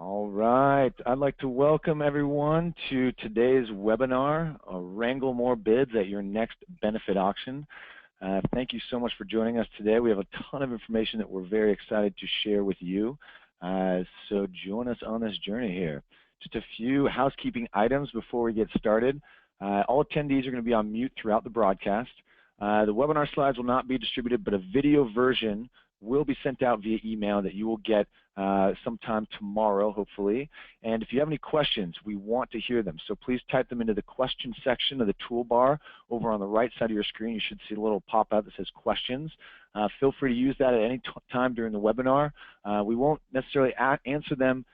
All right. I'd like to welcome everyone to today's webinar, Wrangle More Bids at Your Next Benefit Auction. Thank you so much for joining us today. We have a ton of information that we're very excited to share with you. So join us on this journey here. Just a few housekeeping items before we get started. All attendees are going to be on mute throughout the broadcast. The webinar slides will not be distributed, but a video version will be sent out via email that you will get sometime tomorrow, hopefully. And if you have any questions, we want to hear them. So please type them into the question section of the toolbar over on the right side of your screen. You should see a little pop-out that says questions. Feel free to use that at any time during the webinar. We won't necessarily answer them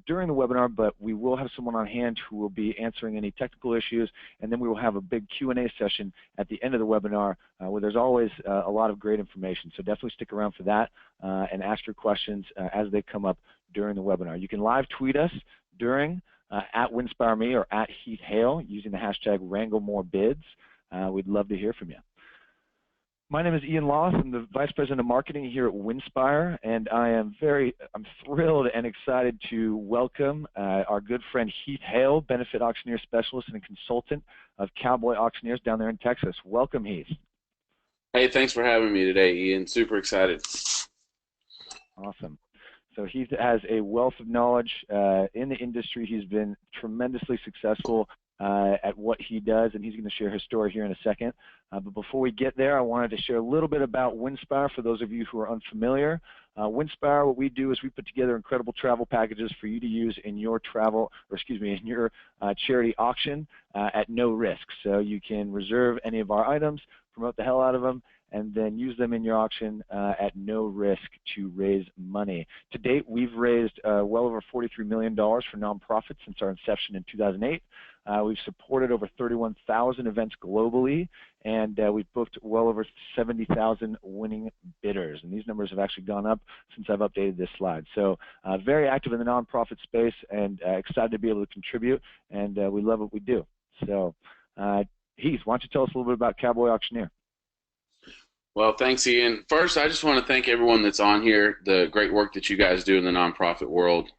during the webinar, but we will have someone on hand who will be answering any technical issues, and then we will have a big Q&A session at the end of the webinar where there's always a lot of great information. So definitely stick around for that and ask your questions as they come up during the webinar. You can live tweet us during at WinspireMe or at Heath Hale using the hashtag WrangleMoreBids. We'd love to hear from you. My name is Ian Loth. I'm the Vice President of Marketing here at Winspire, and I'm thrilled and excited to welcome our good friend Heath Hale, Benefit Auctioneer Specialist and a consultant of Cowboy Auctioneers down there in Texas. Welcome, Heath. Hey, thanks for having me today, Ian. Super excited. Awesome. So Heath has a wealth of knowledge in the industry. He's been tremendously successful at what he does, and he's going to share his story here in a second. But before we get there, I wanted to share a little bit about Winspire for those of you who are unfamiliar. Winspire, what we do is we put together incredible travel packages for you to use in your in your charity auction at no risk. So you can reserve any of our items, promote the hell out of them, and then use them in your auction at no risk to raise money. To date, we've raised well over $43 million for nonprofits since our inception in 2008. We've supported over 31,000 events globally, and we've booked well over 70,000 winning bidders. And these numbers have actually gone up since I've updated this slide. So very active in the nonprofit space and excited to be able to contribute, and we love what we do. So Heath, why don't you tell us a little bit about Cowboy Auctioneer? Well, thanks, Ian. First, I just want to thank everyone that's on here, the great work that you guys do in the nonprofit world.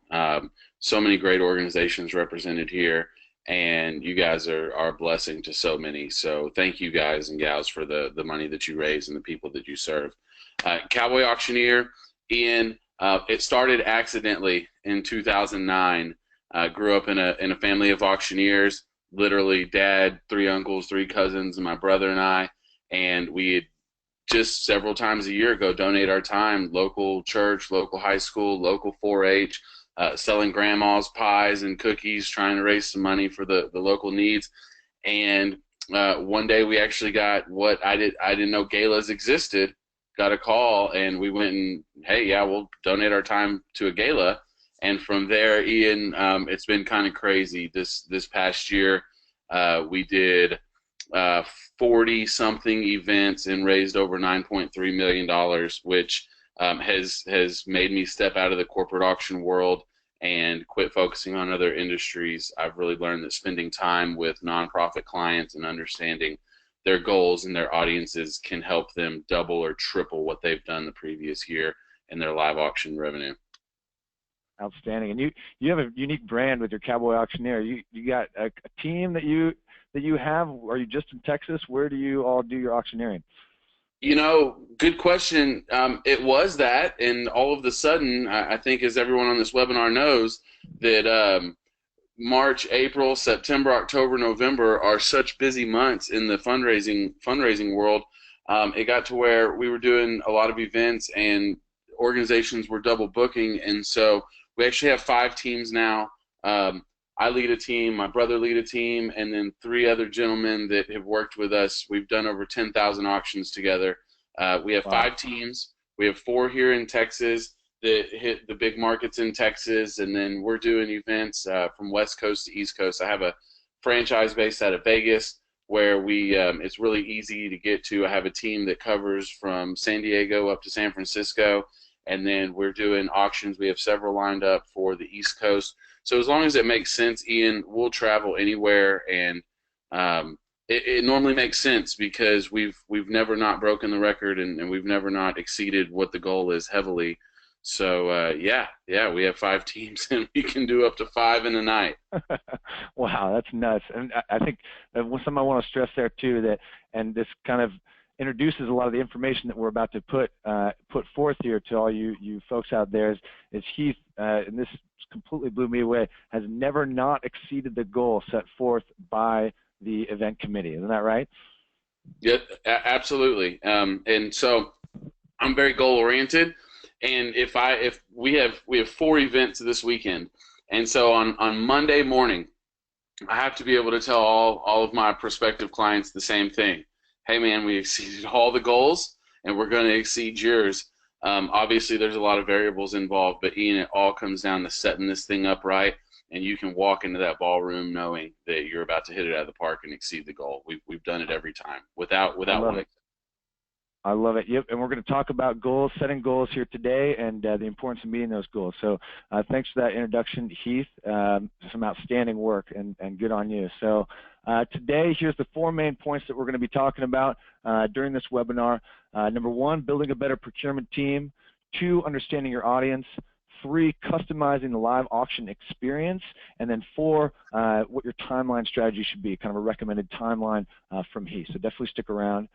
So many great organizations represented here, and you guys are a blessing to so many. So thank you guys and gals for the money that you raise and the people that you serve. Cowboy Auctioneer, Ian, it started accidentally in 2009. Grew up in a family of auctioneers, literally dad, 3 uncles, 3 cousins, and my brother and I, and we had just several times a year ago donate our time, local church, local high school, local 4-H, selling grandma's pies and cookies, trying to raise some money for the local needs. And one day we actually got what I didn't know galas existed, got a call, and we went and, hey, yeah, we'll donate our time to a gala. And from there, Ian, it's been kind of crazy. This past year, we did 40-something events and raised over $9.3 million, which has made me step out of the corporate auction world and quit focusing on other industries. I've really learned that spending time with nonprofit clients and understanding their goals and their audiences can help them double or triple what they've done the previous year in their live auction revenue. Outstanding. And you have a unique brand with your Cowboy Auctioneer. You got a team that you have? Are you just in Texas? Where do you all do your auctioneering? You know, good question. It was that, and all of a sudden, I think as everyone on this webinar knows, that March, April, September, October, November are such busy months in the fundraising world. It got to where we were doing a lot of events and organizations were double booking, and so we actually have 5 teams now. I lead a team, my brother lead a team, and then 3 other gentlemen that have worked with us. We've done over 10,000 auctions together. We have 5 teams. We have 4 here in Texas that hit the big markets in Texas, and then we're doing events from West Coast to East Coast. I have a franchise based out of Vegas where it's really easy to get to. I have a team that covers from San Diego up to San Francisco, and then we're doing auctions. We have several lined up for the East Coast. So as long as it makes sense, Ian, we'll travel anywhere, and it normally makes sense because we've never not broken the record and we've never not exceeded what the goal is heavily. So yeah, we have 5 teams, and we can do up to 5 in a night. Wow, that's nuts. And I think something I want to stress there too, that, and this kind of introduces a lot of the information that we're about to put forth here to all you folks out there, is Heath, and this completely blew me away, has never not exceeded the goal set forth by the event committee. Isn't that right? Yeah, absolutely. And so I'm very goal oriented, and if we have 4 events this weekend, and so on Monday morning, I have to be able to tell all of my prospective clients the same thing. Hey man, we exceeded all the goals, and we're going to exceed yours. Obviously, there's a lot of variables involved, but Ian, it all comes down to setting this thing up right, and you can walk into that ballroom knowing that you're about to hit it out of the park and exceed the goal. We've done it every time without I love one. it. I love it. Yep, and we're going to talk about goals, setting goals here today, and the importance of meeting those goals. So thanks for that introduction, Heath. Some outstanding work, and good on you. So today, here's the 4 main points that we're going to be talking about during this webinar. Number 1, building a better procurement team. 2, understanding your audience. 3, customizing the live auction experience. And then 4, what your timeline strategy should be, kind of a recommended timeline from Heath. So definitely stick around.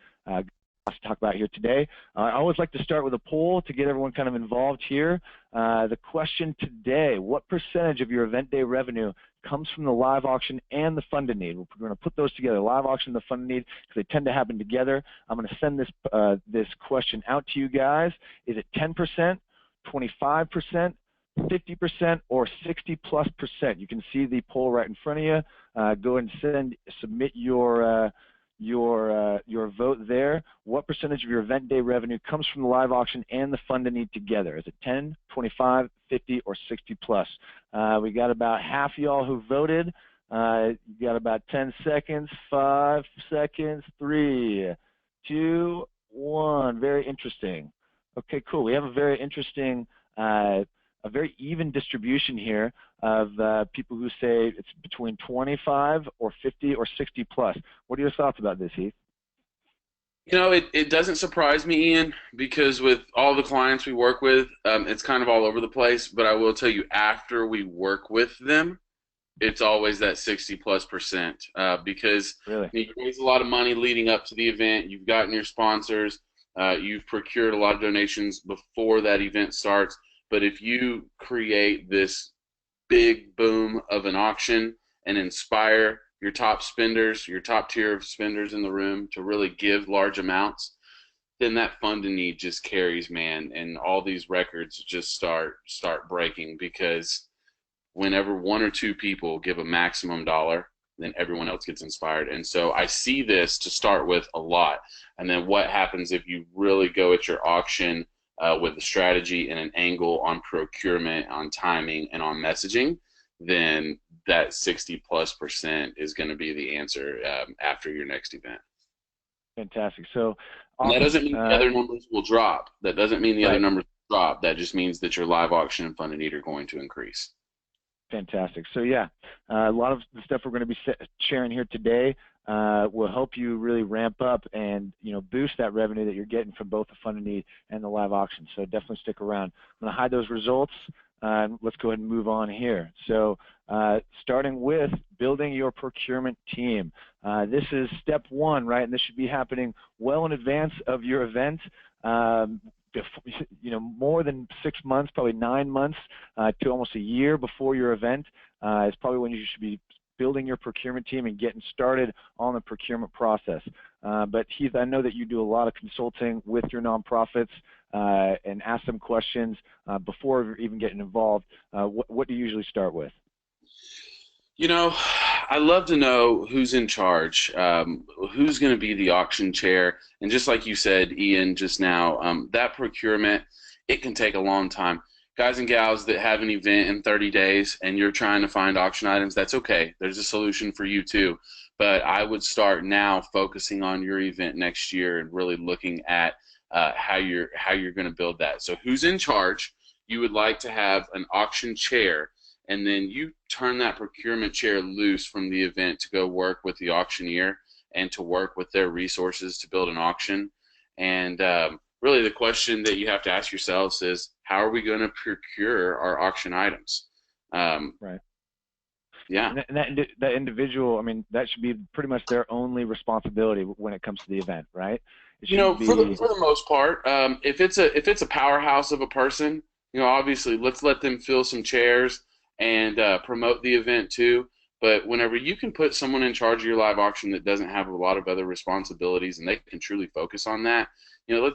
To talk about here today. I always like to start with a poll to get everyone kind of involved here. The question today, what percentage of your event day revenue comes from the live auction and the funded need? We're going to put those together, live auction and the funded need, because they tend to happen together. I'm going to send this question out to you guys. Is it 10%, 25%, 50%, or 60+%? You can see the poll right in front of you. Go ahead and submit your vote there. What percentage of your event day revenue comes from the live auction and the funded need together? Is it 10, 25, 50, or 60+? We got about half y'all who voted. You got about 10 seconds, 5 seconds, 3, 2, 1. Very interesting. Okay, cool. We have a very interesting, a very even distribution here of people who say it's between 25 or 50 or 60+. What are your thoughts about this, Heath? You know, it doesn't surprise me, Ian, because with all the clients we work with, it's kind of all over the place. But I will tell you, after we work with them, it's always that 60+%, because Really? you raise a lot of money leading up to the event. You've gotten your sponsors. You've procured a lot of donations before that event starts. But if you create this big boom of an auction and inspire your top spenders, your top tier of spenders in the room to really give large amounts, then that funding need just carries, man, and all these records just start breaking, because whenever 1 or 2 people give a maximum dollar, then everyone else gets inspired. And so I see this to start with a lot. And then what happens if you really go at your auction with a strategy and an angle on procurement, on timing, and on messaging, then that 60+% is going to be the answer after your next event. Fantastic. So and that doesn't mean the other numbers will drop. That doesn't mean the other numbers will drop. That just means that your live auction and funded need are going to increase. Fantastic. So yeah, a lot of the stuff we're going to be sharing here today will help you really ramp up and boost that revenue that you're getting from both the funded need and the live auction. So definitely stick around. I'm going to hide those results. Let's go ahead and move on here. So starting with building your procurement team. This is step 1, right? And this should be happening well in advance of your event. More than 6 months, probably 9 months to almost a year before your event is probably when you should be building your procurement team and getting started on the procurement process. But Heath, I know that you do a lot of consulting with your nonprofits and ask them questions before even getting involved. What do you usually start with? I love to know who's in charge, who's going to be the auction chair. And just like you said, Ian, just now, that procurement, it can take a long time. Guys and gals that have an event in 30 days and you're trying to find auction items, that's okay. There's a solution for you too. But I would start now focusing on your event next year and really looking at how you're going to build that. So who's in charge? You would like to have an auction chair, and then you turn that procurement chair loose from the event to go work with the auctioneer and to work with their resources to build an auction. And really the question that you have to ask yourselves is, how are we going to procure our auction items? Right. Yeah. And that individual, I mean, that should be pretty much their only responsibility when it comes to the event, right? It shouldn't For be. the most part, if it's a powerhouse of a person, obviously let's let them fill some chairs and promote the event too. But whenever you can put someone in charge of your live auction that doesn't have a lot of other responsibilities and they can truly focus on that,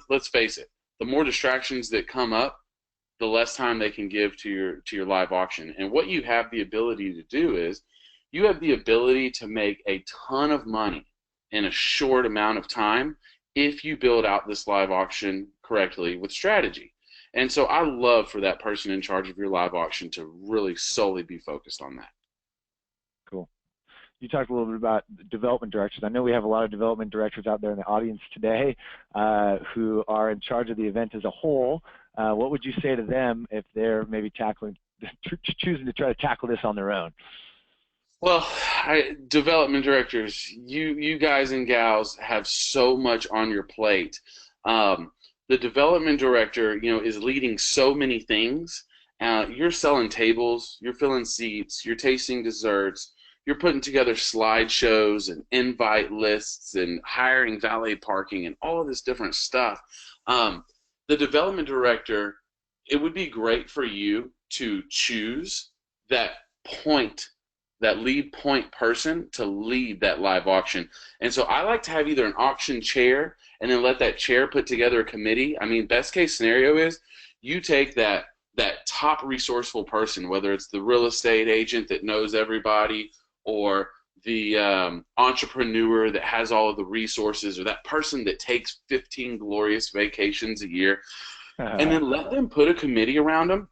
let's face it, the more distractions that come up, the less time they can give to your live auction. And what you have the ability to do is you have the ability to make a ton of money in a short amount of time if you build out this live auction correctly with strategy. And so I love for that person in charge of your live auction to really solely be focused on that. Cool. You talked a little bit about development directors. I know we have a lot of development directors out there in the audience today who are in charge of the event as a whole. What would you say to them if they're maybe choosing to try to tackle this on their own? Well, development directors, you guys and gals have so much on your plate. The development director, is leading so many things. You're selling tables, you're filling seats, you're tasting desserts, you're putting together slideshows and invite lists and hiring valet parking and all of this different stuff. The development director, it would be great for you to choose that lead point person to lead that live auction. And so I like to have either an auction chair and then let that chair put together a committee. I mean, best case scenario is you take that top resourceful person, whether it's the real estate agent that knows everybody or the entrepreneur that has all of the resources, or that person that takes 15 glorious vacations a year, and then let them put a committee around them,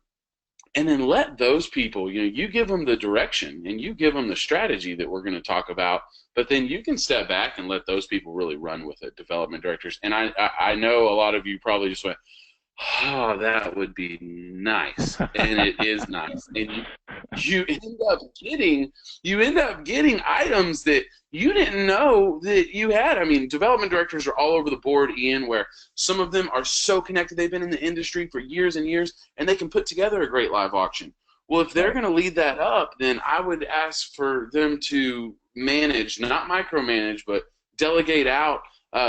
and then let those people, you give them the direction and you give them the strategy that we're going to talk about, but then you can step back and let those people really run with it, development directors. And I know a lot of you probably just went, oh, that would be nice, and it is nice. And you end up getting items that you didn't know that you had. I mean, development directors are all over the board, Ian, where some of them are so connected. They've been in the industry for years and years, and they can put together a great live auction. Well, if they're going to lead that up, then I would ask for them to manage, not micromanage, but delegate out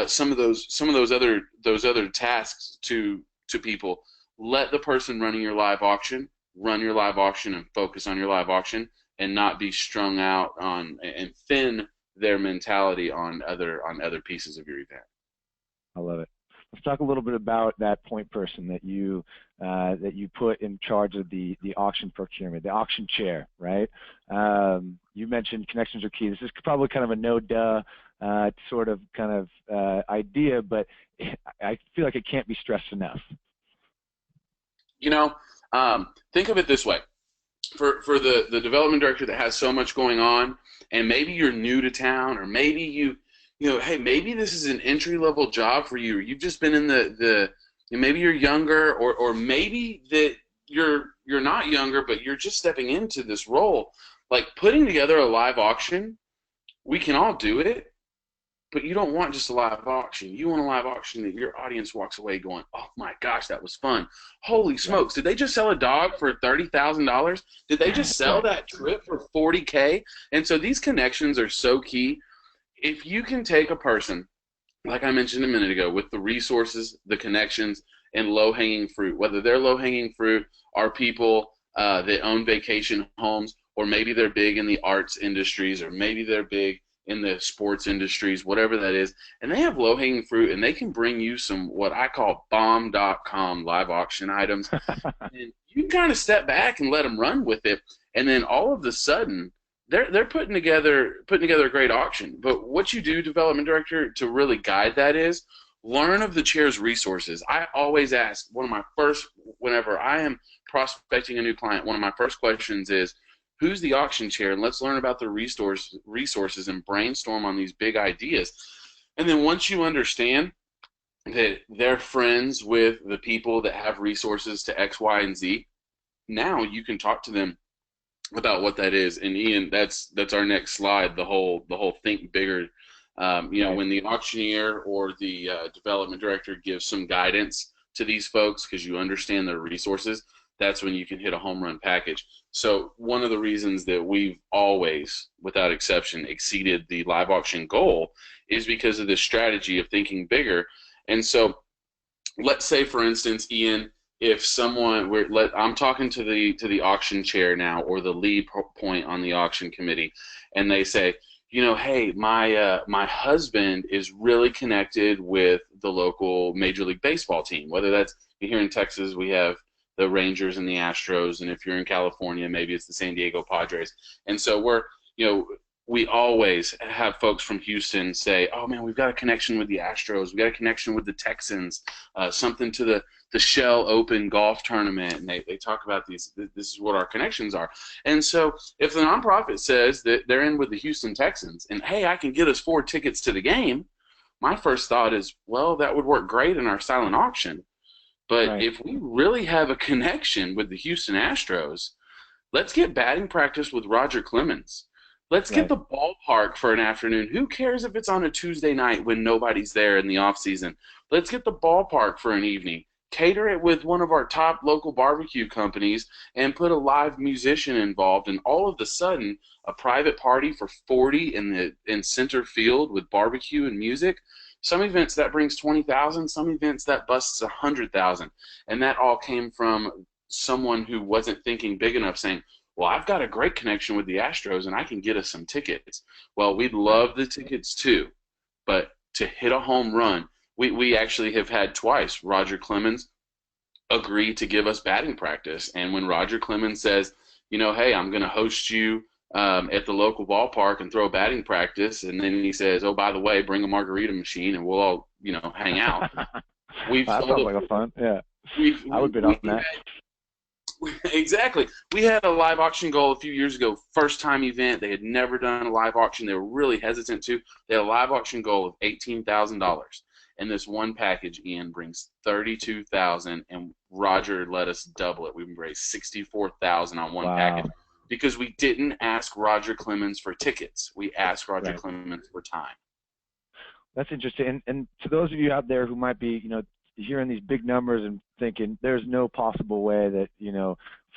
some of those other tasks to people. Let the person running your live auction run your live auction and focus on your live auction, and not be strung out on and thin their mentality on other pieces of your event. I love it. Let's talk a little bit about that point person that you put in charge of the auction procurement, the auction chair, right? You mentioned connections are key. This is probably kind of a no-duh sort of idea, but I feel like it can't be stressed enough. Think of it this way. For the development director that has so much going on, and maybe you're new to town, or maybe hey, maybe this is an entry-level job for you, or you've just been in maybe you're younger, or maybe that you're not younger, but you're just stepping into this role. Like putting together a live auction, we can all do it, but you don't want just a live auction. You want a live auction that your audience walks away going, oh my gosh, that was fun. Holy smokes, did they just sell a dog for $30,000? Did they just sell that trip for $40K? And so these connections are so key. If you can take a person, like I mentioned a minute ago, with the resources, the connections, and low-hanging fruit, whether their low-hanging fruit are people that own vacation homes, or maybe they're big in the arts industries, or maybe they're big in the sports industries, whatever that is, and they have low-hanging fruit, and they can bring you some what I call bomb.com live auction items, and you kind of step back and let them run with it, and then all of a sudden they're putting together a great auction. But what you do, development director, to really guide that is learn of the chair's resources. I always ask, whenever I am prospecting a new client, one of my first questions is, who's the auction chair? And let's learn about the resources and brainstorm on these big ideas. And then once you understand that they're friends with the people that have resources to X, Y, and Z, now you can talk to them about what that is. And Ian, that's our next slide, the whole think bigger. When the auctioneer or the development director gives some guidance, to these folks because you understand their resources, that's when you can hit a home run package. So one of the reasons that we've always, without exception, exceeded the live auction goal is because of this strategy of thinking bigger. And so let's say, for instance, Ian, if someone, I'm talking to the auction chair now, or the lead point on the auction committee, and they say, hey, my husband is really connected with the local Major League Baseball team. Whether that's here in Texas, we have the Rangers and the Astros, and if you're in California, maybe it's the San Diego Padres. And so we always have folks from Houston say, oh man, we've got a connection with the Astros, we've got a connection with the Texans, something to the Shell Open golf tournament, and they talk about this is what our connections are. And so if the nonprofit says that they're in with the Houston Texans, and hey, I can get us 4 tickets to the game, my first thought is, well, that would work great in our silent auction. But Right. if we really have a connection with the Houston Astros, let's get batting practice with Roger Clemens. Let's get Right. the ballpark for an afternoon. Who cares if it's on a Tuesday night when nobody's there in the off season? Let's get the ballpark for an evening. Cater it with one of our top local barbecue companies and put a live musician involved. And all of a sudden, a private party for 40 in center field with barbecue and music. Some events that brings 20,000. Some events that busts 100,000. And that all came from someone who wasn't thinking big enough, saying, well, I've got a great connection with the Astros, and I can get us some tickets. Well, we'd love the tickets too, but to hit a home run, we actually have had twice Roger Clemens agree to give us batting practice. And when Roger Clemens says, hey, I'm going to host you at the local ballpark and throw batting practice, and then he says, oh, by the way, bring a margarita machine, and we'll all, hang out. We've That sounds like a fun, yeah. I would bid on that. Exactly. We had a live auction goal a few years ago, first time event. They had never done a live auction. They were really hesitant to. They had a live auction goal of $18,000. And this one package, Ian, brings $32,000, and Roger let us double it. We raised $64,000 on one package because we didn't ask Roger Clemens for tickets. We asked Roger Clemens for time. That's interesting. And to those of you out there who might be, hearing these big numbers and thinking there's no possible way that,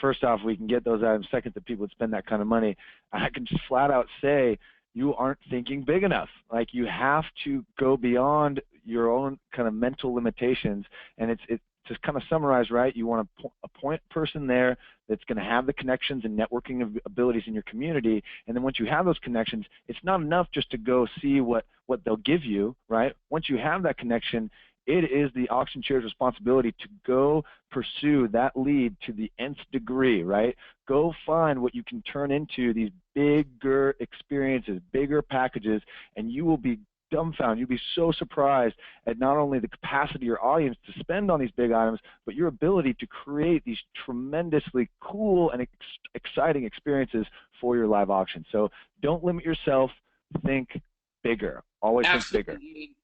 first off, we can get those items, second, that people would spend that kind of money, I can just flat out say you aren't thinking big enough. Like, you have to go beyond your own kind of mental limitations, and it's to kind of summarize, right? You want to appoint a person there that's going to have the connections and networking abilities in your community, and then once you have those connections, it's not enough just to go see what they'll give you, right? Once you have that connection, it is the auction chair's responsibility to go pursue that lead to the nth degree, right? Go find what you can turn into these bigger experiences, bigger packages, and you will be dumbfounded. You'll be so surprised at not only the capacity of your audience to spend on these big items, but your ability to create these tremendously cool and exciting experiences for your live auction. So don't limit yourself. Think bigger. Always Absolutely.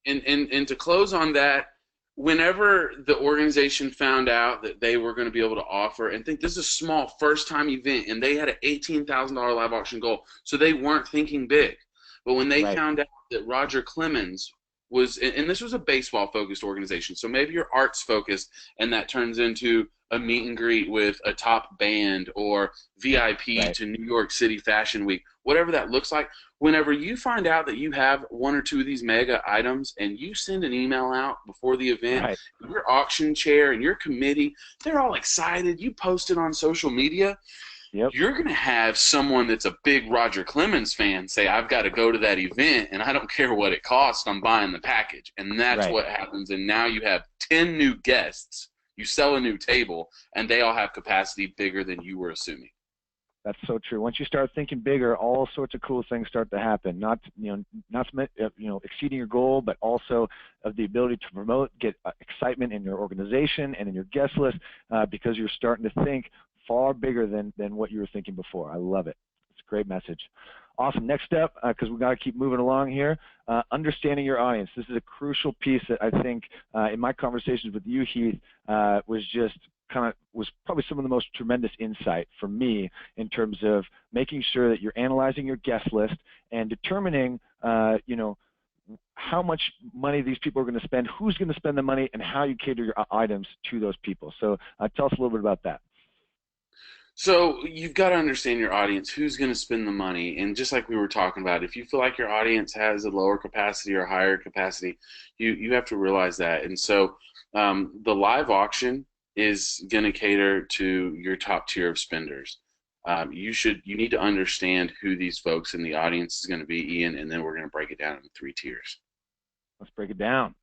Think bigger. And to close on that, whenever the organization found out that they were going to be able to offer, and think this is a small first-time event, and they had an $18,000 live auction goal, so they weren't thinking big. But when they found out that Roger Clemens was, and this was a baseball-focused organization, so maybe you're arts-focused, and that turns into a meet and greet with a top band or VIP to New York City Fashion Week, whatever that looks like. Whenever you find out that you have one or two of these mega items and you send an email out before the event, your auction chair and your committee, they're all excited. You post it on social media. You're going to have someone that's a big Roger Clemens fan say, I've got to go to that event, and I don't care what it costs, I'm buying the package. And that's what happens. And now you have 10 new guests. You sell a new table, and they all have capacity bigger than you were assuming. That's so true. Once you start thinking bigger, all sorts of cool things start to happen. Not exceeding your goal, but also of the ability to promote, get excitement in your organization and in your guest list, because you're starting to think far bigger than what you were thinking before. I love it. It's a great message. Awesome. Next up, because we've got to keep moving along here, understanding your audience. This is a crucial piece that I think in my conversations with you, Heath, was probably some of the most tremendous insight for me in terms of making sure that you're analyzing your guest list and determining, how much money these people are going to spend, who's going to spend the money, and how you cater your items to those people. So tell us a little bit about that. So you've got to understand your audience, who's going to spend the money. And just like we were talking about, if you feel like your audience has a lower capacity or higher capacity, you have to realize that. And so the live auction is going to cater to your top tier of spenders. You need to understand who these folks in the audience is going to be, Ian, and then we're going to break it down into 3 tiers. Let's break it down.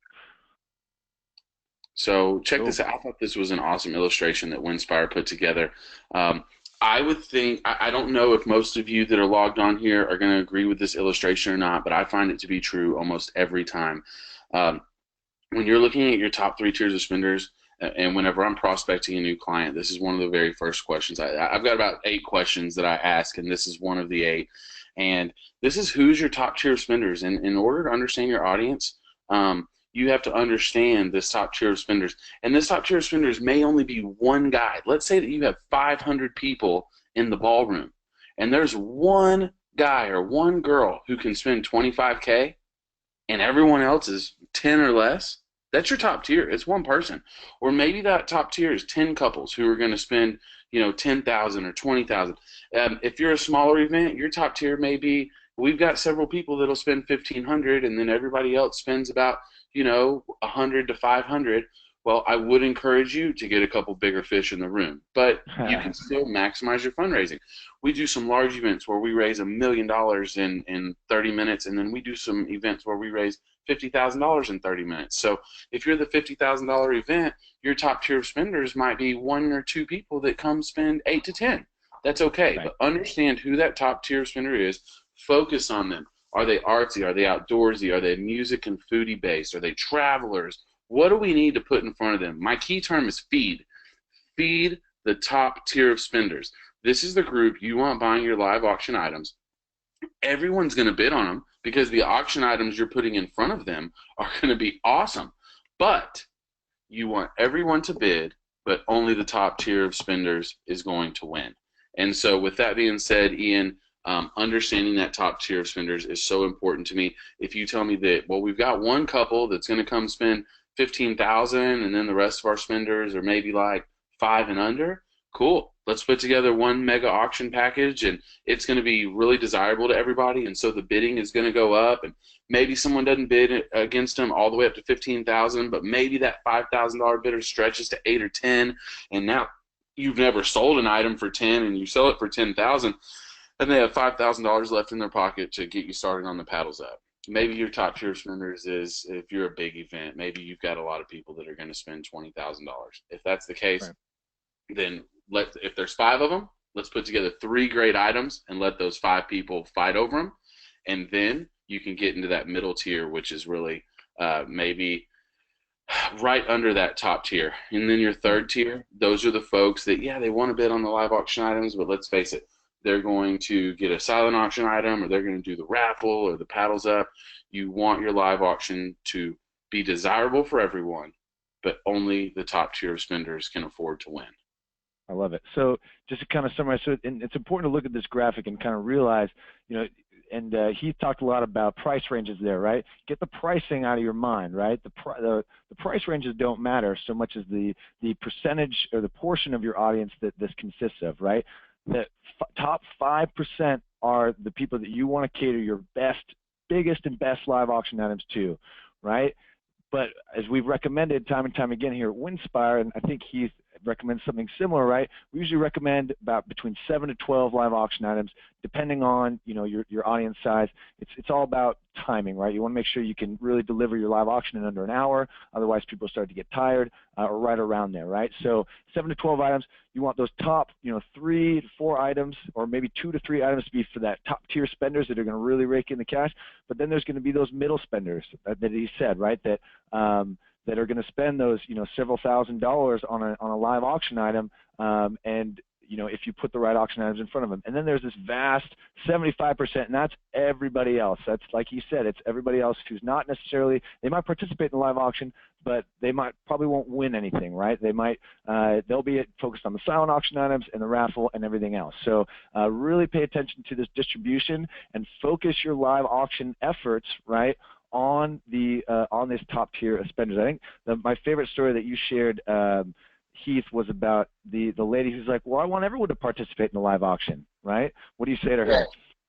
So check this out. I thought this was an awesome illustration that Winspire put together. I would think, I don't know if most of you that are logged on here are going to agree with this illustration or not, but I find it to be true almost every time. When you're looking at your top 3 tiers of spenders, and whenever I'm prospecting a new client, this is one of the very first questions. I've got about 8 questions that I ask, and this is one of the 8. And this is who's your top tier of spenders. And in order to understand your audience, you have to understand this top tier of spenders. And this top tier of spenders may only be one guy. Let's say that you have 500 people in the ballroom, and there's one guy or one girl who can spend $25K, and everyone else is 10 or less. That's your top tier. It's one person. Or maybe that top tier is 10 couples who are going to spend, $10,000 or $20,000. If you're a smaller event, your top tier may be, we've got several people that'll spend $1,500, and then everybody else spends about, $100 to $500. Well, I would encourage you to get a couple bigger fish in the room, but you can still maximize your fundraising. We do some large events where we raise $1 million in 30 minutes, and then we do some events where we raise $50,000 in 30 minutes. So if you're the $50,000 event, your top tier of spenders might be 1 or 2 people that come spend 8 to 10. That's okay, right. But understand who that top tier spender is. Focus on them. Are they artsy? Are they outdoorsy? Are they music and foodie based? Are they travelers? What do we need to put in front of them? My key term is feed. Feed the top tier of spenders. This is the group you want buying your live auction items. Everyone's going to bid on them because the auction items you're putting in front of them are going to be awesome. But you want everyone to bid, but only the top tier of spenders is going to win. And so with that being said, Ian, understanding that top tier of spenders is so important to me. If you tell me that, well, we've got one couple that's going to come spend $15,000 and then the rest of our spenders are maybe like 5 and under, cool. Let's put together one mega auction package, and it's going to be really desirable to everybody, and so the bidding is going to go up, and maybe someone doesn't bid against them all the way up to $15,000, but maybe that $5,000 bidder stretches to 8 or 10, and now you've never sold an item for 10 and you sell it for $10,000, and they have $5,000 left in their pocket to get you started on the paddles up. Maybe your top tier spenders is, if you're a big event, maybe you've got a lot of people that are going to spend $20,000. If that's the case, right, then if there's 5 of them, let's put together 3 great items and let those 5 people fight over them, and then you can get into that middle tier, which is really maybe right under that top tier. And then your third tier, those are the folks that, yeah, they want to bid on the live auction items, but let's face it, they're going to get a silent auction item, or they're going to do the raffle or the paddles up. You want your live auction to be desirable for everyone, but only the top tier of spenders can afford to win. I love it. So just to kind of summarize, and it's important to look at this graphic and kind of realize, and Heath talked a lot about price ranges there, right? Get the pricing out of your mind, right? The price ranges don't matter so much as the percentage or the portion of your audience that this consists of, right? The top 5% are the people that you want to cater your biggest and best live auction items to, right? But as we've recommended time and time again here at Winspire, and I think Heath recommends something similar, right? We usually recommend about between 7 to 12 live auction items, depending on your audience size. It's all about timing, right? You want to make sure you can really deliver your live auction in under an hour. Otherwise, people start to get tired, or right around there, right? So 7 to 12 items. You want those top, 3 to 4 items, or maybe 2 to 3 items to be for that top tier spenders that are going to really rake in the cash. But then there's going to be those middle spenders that he said, right? That are going to spend those, several $1,000s on a live auction item, and if you put the right auction items in front of them. And then there's this vast 75%, and that's everybody else. That's, like you said, it's everybody else who's not necessarily, they might participate in the live auction, but they probably won't win anything, right? They'll be focused on the silent auction items and the raffle and everything else. So really pay attention to this distribution and focus your live auction efforts, right, on this top tier of spenders. I think my favorite story that you shared, Heath, was about the lady who's like, well, I want everyone to participate in the live auction, right? What do you say to her?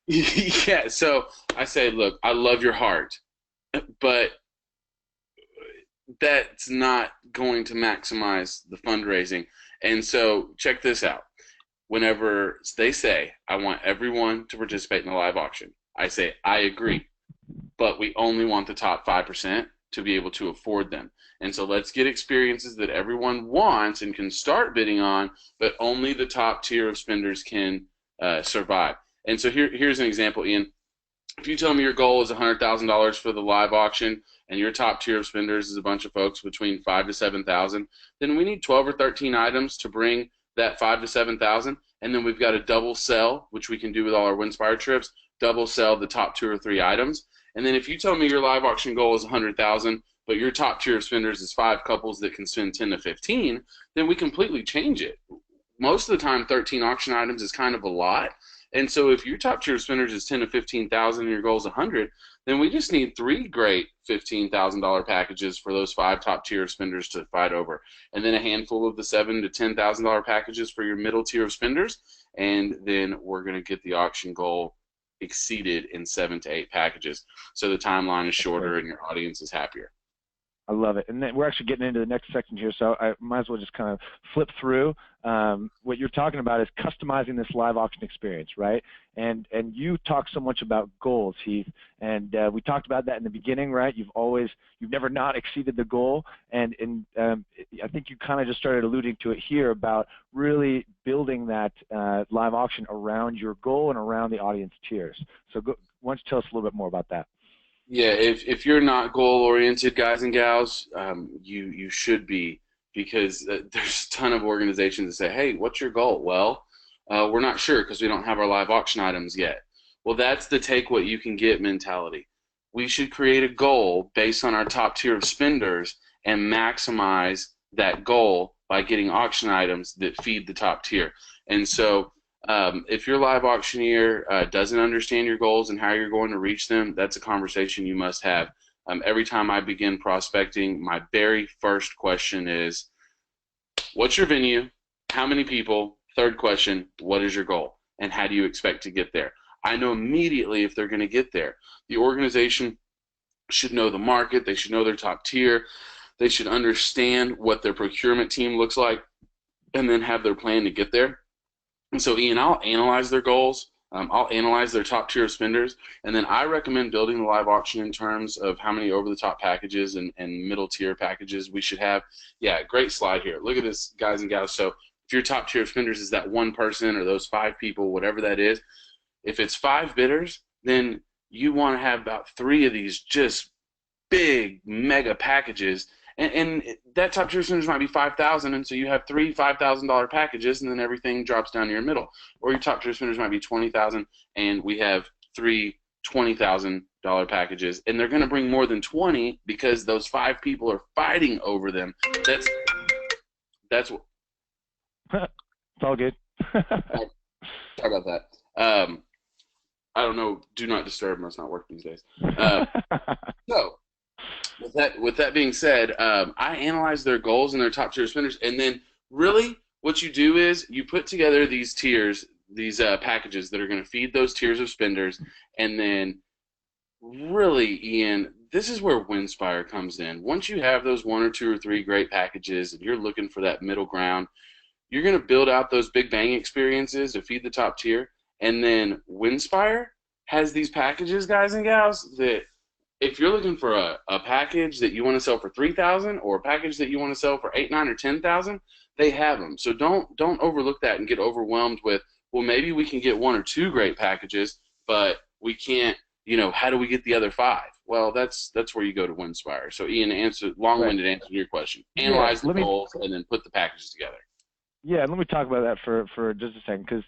Yeah, so I say, look, I love your heart, but that's not going to maximize the fundraising. And so check this out. Whenever they say, I want everyone to participate in the live auction, I say, I agree, but we only want the top 5% to be able to afford them. And so let's get experiences that everyone wants and can start bidding on, but only the top tier of spenders can survive. And so here's an example, Ian. If you tell me your goal is $100,000 for the live auction and your top tier of spenders is a bunch of folks between 5,000 to 7,000, then we need 12 or 13 items to bring that 5,000 to 7,000, and then we've got to double sell, which we can do with all our Winspire trips, double sell the top 2 or 3 items. And then if you tell me your live auction goal is 100,000, but your top tier of spenders is 5 couples that can spend 10 to 15, then we completely change it. Most of the time, 13 auction items is kind of a lot. And so if your top tier of spenders is 10 to 15,000 and your goal is 100, then we just need 3 great $15,000 packages for those 5 top tier of spenders to fight over, and then a handful of the $7,000 to $10,000 packages for your middle tier of spenders, and then we're going to get the auction goal exceeded in 7 to 8 packages. So the timeline is shorter and your audience is happier. I love it. And then we're actually getting into the next section here, so I might as well just kind of flip through. What you're talking about is customizing this live auction experience, right? And you talk so much about goals, Heath, and we talked about that in the beginning, right? You've never not exceeded the goal, and I think you kind of just started alluding to it here about really building that live auction around your goal and around the audience tiers. So why don't you tell us a little bit more about that? Yeah, if you're not goal-oriented, guys and gals, you should be, because there's a ton of organizations that say, hey, what's your goal? Well, we're not sure because we don't have our live auction items yet. Well, that's the take what you can get mentality. We should create a goal based on our top tier of spenders and maximize that goal by getting auction items that feed the top tier. And so if your live auctioneer doesn't understand your goals and how you're going to reach them, that's a conversation you must have. Every time I begin prospecting, my very first question is, what's your venue? How many people? Third question, what is your goal? And how do you expect to get there? I know immediately if they're going to get there. The organization should know the market. They should know their top tier. They should understand what their procurement team looks like and then have their plan to get there. And so, Ian, I'll analyze their goals. I'll analyze their top tier spenders, and then I recommend building the live auction in terms of how many over-the-top packages and middle tier packages we should have. Yeah, great slide here. Look at this, guys and gals. So if your top tier spenders is that one person or those 5 people, whatever that is, if it's 5 bidders, then you want to have about 3 of these just big mega packages. And that top tier spenders might be 5,000, and so you have 3 $5,000 packages, and then everything drops down your middle. Or your top tier spenders might be 20,000, and we have 3 $20,000 packages, and they're going to bring more than 20 because those 5 people are fighting over them. That's what. It's all good. Sorry about that. I don't know. Do not disturb must not work these days. So. With that being said, I analyze their goals and their top tier spenders, and then really what you do is you put together these tiers, these packages that are going to feed those tiers of spenders, and then really, Ian, this is where Winspire comes in. Once you have those 1 or 2 or 3 great packages and you're looking for that middle ground, you're going to build out those big bang experiences to feed the top tier, and then Winspire has these packages, guys and gals, that if you're looking for a package that you want to sell for $3,000 or a package that you want to sell for $8,000, $9,000, or $10,000, they have them. So don't overlook that and get overwhelmed with, well, maybe we can get 1 or 2 great packages, but we can't. How do we get the other 5? Well, that's where you go to Winspire. So, Ian, long-winded answer to your question. Analyze the goals and then put the packages together. Yeah, let me talk about that for just a second, because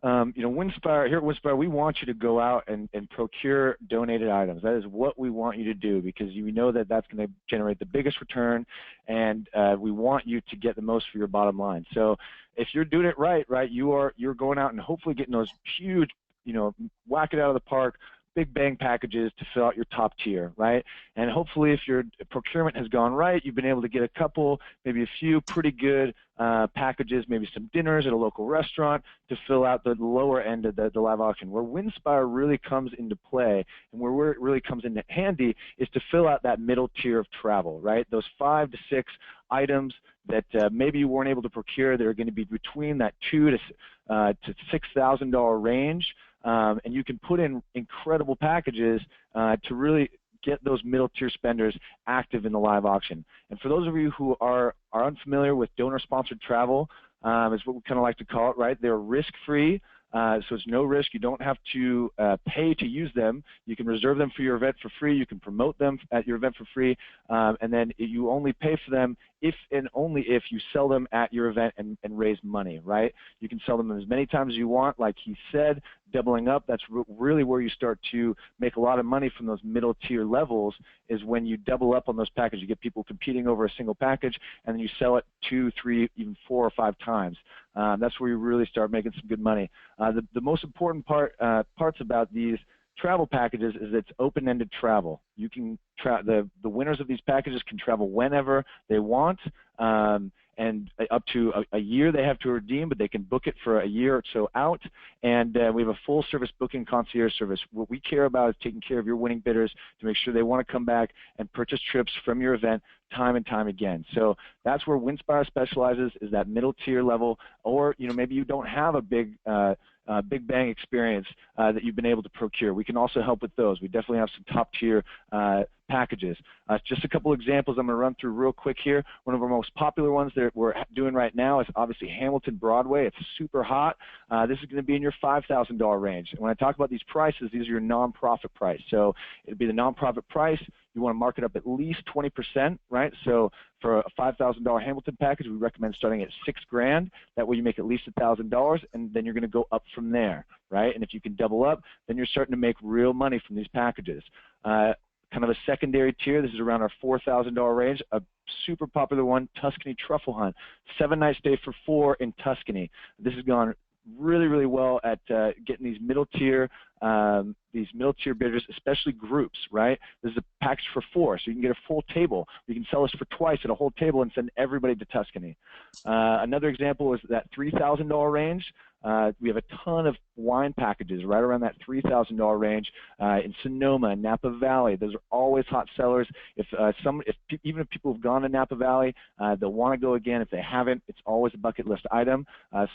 Winspire, here at Winspire, we want you to go out and procure donated items. That is what we want you to do, because we know that that's going to generate the biggest return, and we want you to get the most for your bottom line. So if you're doing it right, you're going out and hopefully getting those huge, whack it out of the park big bang packages to fill out your top tier, right? And hopefully if your procurement has gone right, you've been able to get a couple, maybe a few pretty good packages, maybe some dinners at a local restaurant to fill out the lower end of the live auction. Where Winspire really comes into play and where it really comes into handy is to fill out that middle tier of travel, right? Those 5 to 6 items that maybe you weren't able to procure that are going to be between that $2,000 to $6,000 range, and you can put in incredible packages to really get those middle tier spenders active in the live auction. And for those of you who are unfamiliar with donor-sponsored travel, is what we kind of like to call it, right? They're risk-free. So it's no risk. You don't have to pay to use them. You can reserve them for your event for free. You can promote them at your event for free. And then you only pay for them if and only if you sell them at your event and raise money, right? You can sell them as many times as you want. Like he said, doubling up, that's really where you start to make a lot of money from those middle tier levels, is when you double up on those packages. You get people competing over a single package, and then you sell it 2, 3, even 4 or 5 times. That's where you really start making some good money. The most important parts about these travel packages is it's open-ended travel. You can the winners of these packages can travel whenever they want, and up to a year they have to redeem, but they can book it for a year or so out. And we have a full-service booking concierge service. What we care about is taking care of your winning bidders to make sure they want to come back and purchase trips from your event time and time again. So that's where Winspire specializes, is that middle tier level. Or maybe you don't have a big bang experience that you've been able to procure. We can also help with those. We definitely have some top tier packages. Just a couple examples I'm going to run through real quick here. One of our most popular ones that we're doing right now is obviously Hamilton Broadway. It's super hot. This is going to be in your $5,000 range. And when I talk about these prices, these are your nonprofit price. So it'd be the nonprofit price. You want to mark it up at least 20%, right? So for a $5,000 Hamilton package, we recommend starting at $6,000. That way you make at least $1,000, and then you're going to go up from there, right? And if you can double up, then you're starting to make real money from these packages. Kind of a secondary tier, this is around our $4,000 range. A super popular one, Tuscany Truffle Hunt. 7-night stay for 4 in Tuscany. This has gone really, really well at getting these middle tier bidders, especially groups, right? This is a package for 4, so you can get a full table. You can sell this for twice at a whole table and send everybody to Tuscany. Another example is that $3,000 range. We have a ton of wine packages right around that $3,000 range in Sonoma and Napa Valley. Those are always hot sellers. Even if people have gone to Napa Valley, they'll want to go again. If they haven't, it's always a bucket list item.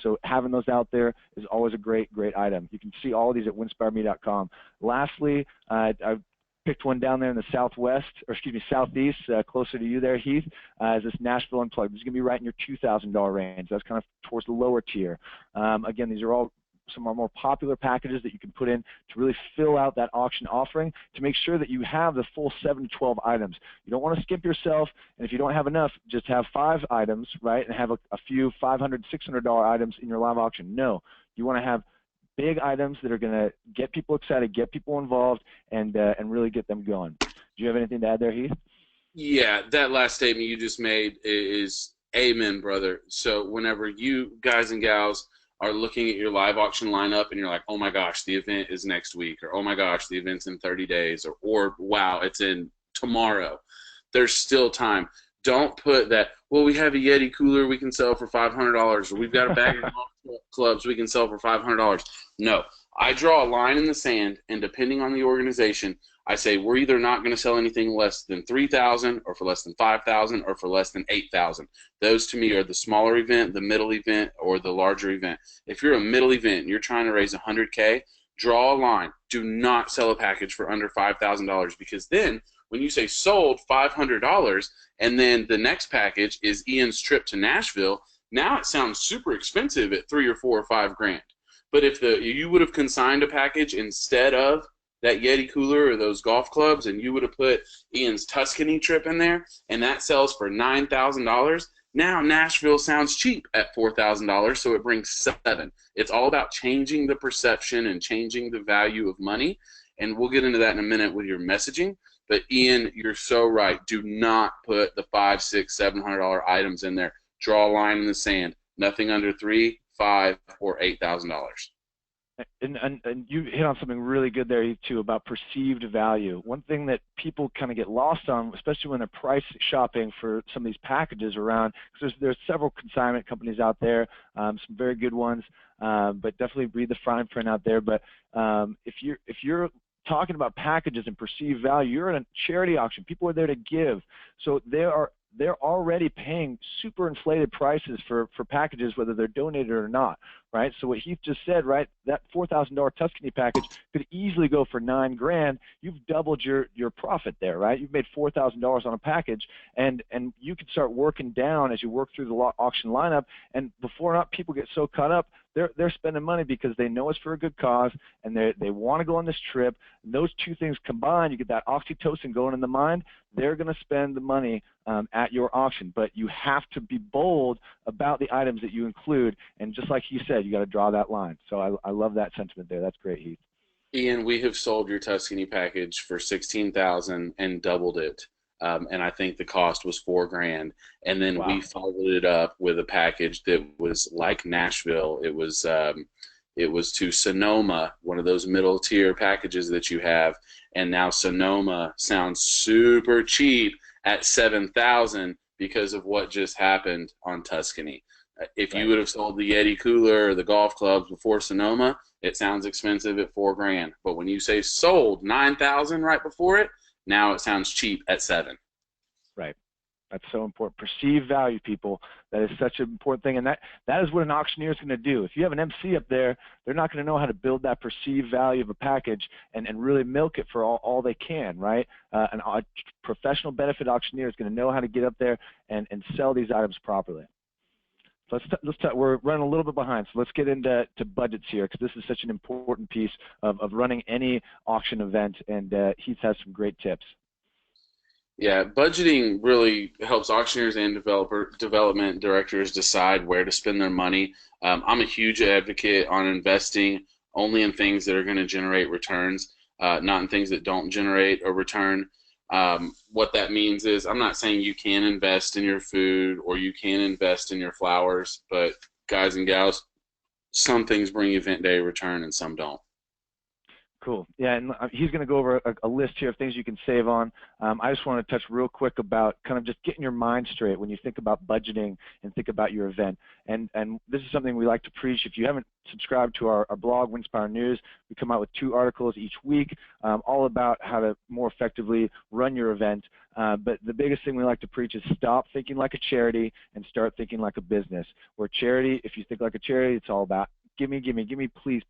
So having those out there is always a great item. You can see all of these at winspireme.com. Lastly, I've picked one down there in the southeast, closer to you there, Heath, is this Nashville Unplugged. This is going to be right in your $2,000 range. That's kind of towards the lower tier. Again, these are all some of our more popular packages that you can put in to really fill out that auction offering to make sure that you have the full 7 to 12 items. You don't want to skimp yourself, and if you don't have enough, just have 5 items, right, and have a few $500, $600 items in your live auction. No, you want to have big items that are going to get people excited, get people involved, and really get them going. Do you have anything to add there, Heath? Yeah, that last statement you just made is amen, brother. So whenever you guys and gals are looking at your live auction lineup and you're like, oh my gosh, the event is next week, or oh my gosh, the event's in 30 days, or wow, it's in tomorrow, there's still time. Don't put that, well, we have a Yeti cooler we can sell for $500, or we've got a bag of clubs we can sell for $500. No, I draw a line in the sand, and depending on the organization, I say we're either not going to sell anything less than $3,000, or for less than $5,000, or for less than $8,000. Those to me are the smaller event, the middle event, or the larger event. If you're a middle event and you're trying to raise $100K, draw a line. Do not sell a package for under $5,000, because then when you say sold $500 and then the next package is Ian's trip to Nashville, now it sounds super expensive at $3 or $4 or $5 grand. But if you would have consigned a package instead of that Yeti cooler or those golf clubs, and you would have put Ian's Tuscany trip in there, and that sells for $9,000, now Nashville sounds cheap at $4,000, so it brings $7,000. It's all about changing the perception and changing the value of money, and we'll get into that in a minute with your messaging. But Ian, you're so right. Do not put the $500, $600, $700 items in there. Draw a line in the sand. Nothing under $3,000, $5,000, or $8,000. And you hit on something really good there, Heath, too, about perceived value. One thing that people kind of get lost on, especially when they're price shopping for some of these packages around, because there's several consignment companies out there, some very good ones, but definitely read the fine print out there. But if you're talking about packages and perceived value, you're in a charity auction. People are there to give, so they're already paying super inflated prices for packages, whether they're donated or not, right? So what Heath just said, right, that $4,000 Tuscany package could easily go for $9 grand. You've doubled your profit there, right? You've made $4,000 on a package, and you can start working down as you work through the auction lineup. And before not, people get so caught up, they're spending money because they know it's for a good cause, and they want to go on this trip. And those two things combined, you get that oxytocin going in the mind. They're going to spend the money at your auction, but you have to be bold about the items that you include. And just like he said, you got to draw that line. So I love that sentiment there. That's great, Heath. Ian, we have sold your Tuscany package for 16,000 and doubled it. And I think the cost was $4 grand. And then we followed it up with a package that was like Nashville. It was to Sonoma, one of those middle tier packages that you have. And now Sonoma sounds super cheap at 7,000 because of what just happened on Tuscany. If you would have sold the Yeti cooler or the golf clubs before Sonoma, it sounds expensive at $4 grand. But when you say sold 9,000 right before it, now it sounds cheap at 7. Right. That's so important. Perceived value, people. That is such an important thing, and that is what an auctioneer is going to do. If you have an MC up there, they're not going to know how to build that perceived value of a package and really milk it for all they can, right? A professional benefit auctioneer is going to know how to get up there and sell these items properly. So we're running a little bit behind, so let's get into budgets here, because this is such an important piece of running any auction event, and Heath has some great tips. Yeah, budgeting really helps auctioneers and development directors decide where to spend their money. I'm a huge advocate on investing only in things that are going to generate returns, not in things that don't generate a return. What that means is, I'm not saying you can invest in your food or you can invest in your flowers, but guys and gals, some things bring event day return and some don't. Cool. Yeah, and he's going to go over a list here of things you can save on. I just want to touch real quick about kind of just getting your mind straight when you think about budgeting and think about your event. And this is something we like to preach. If you haven't subscribed to our blog, Winspire News, we come out with 2 articles each week, all about how to more effectively run your event. But the biggest thing we like to preach is stop thinking like a charity and start thinking like a business. Where charity, if you think like a charity, it's all about give me, please,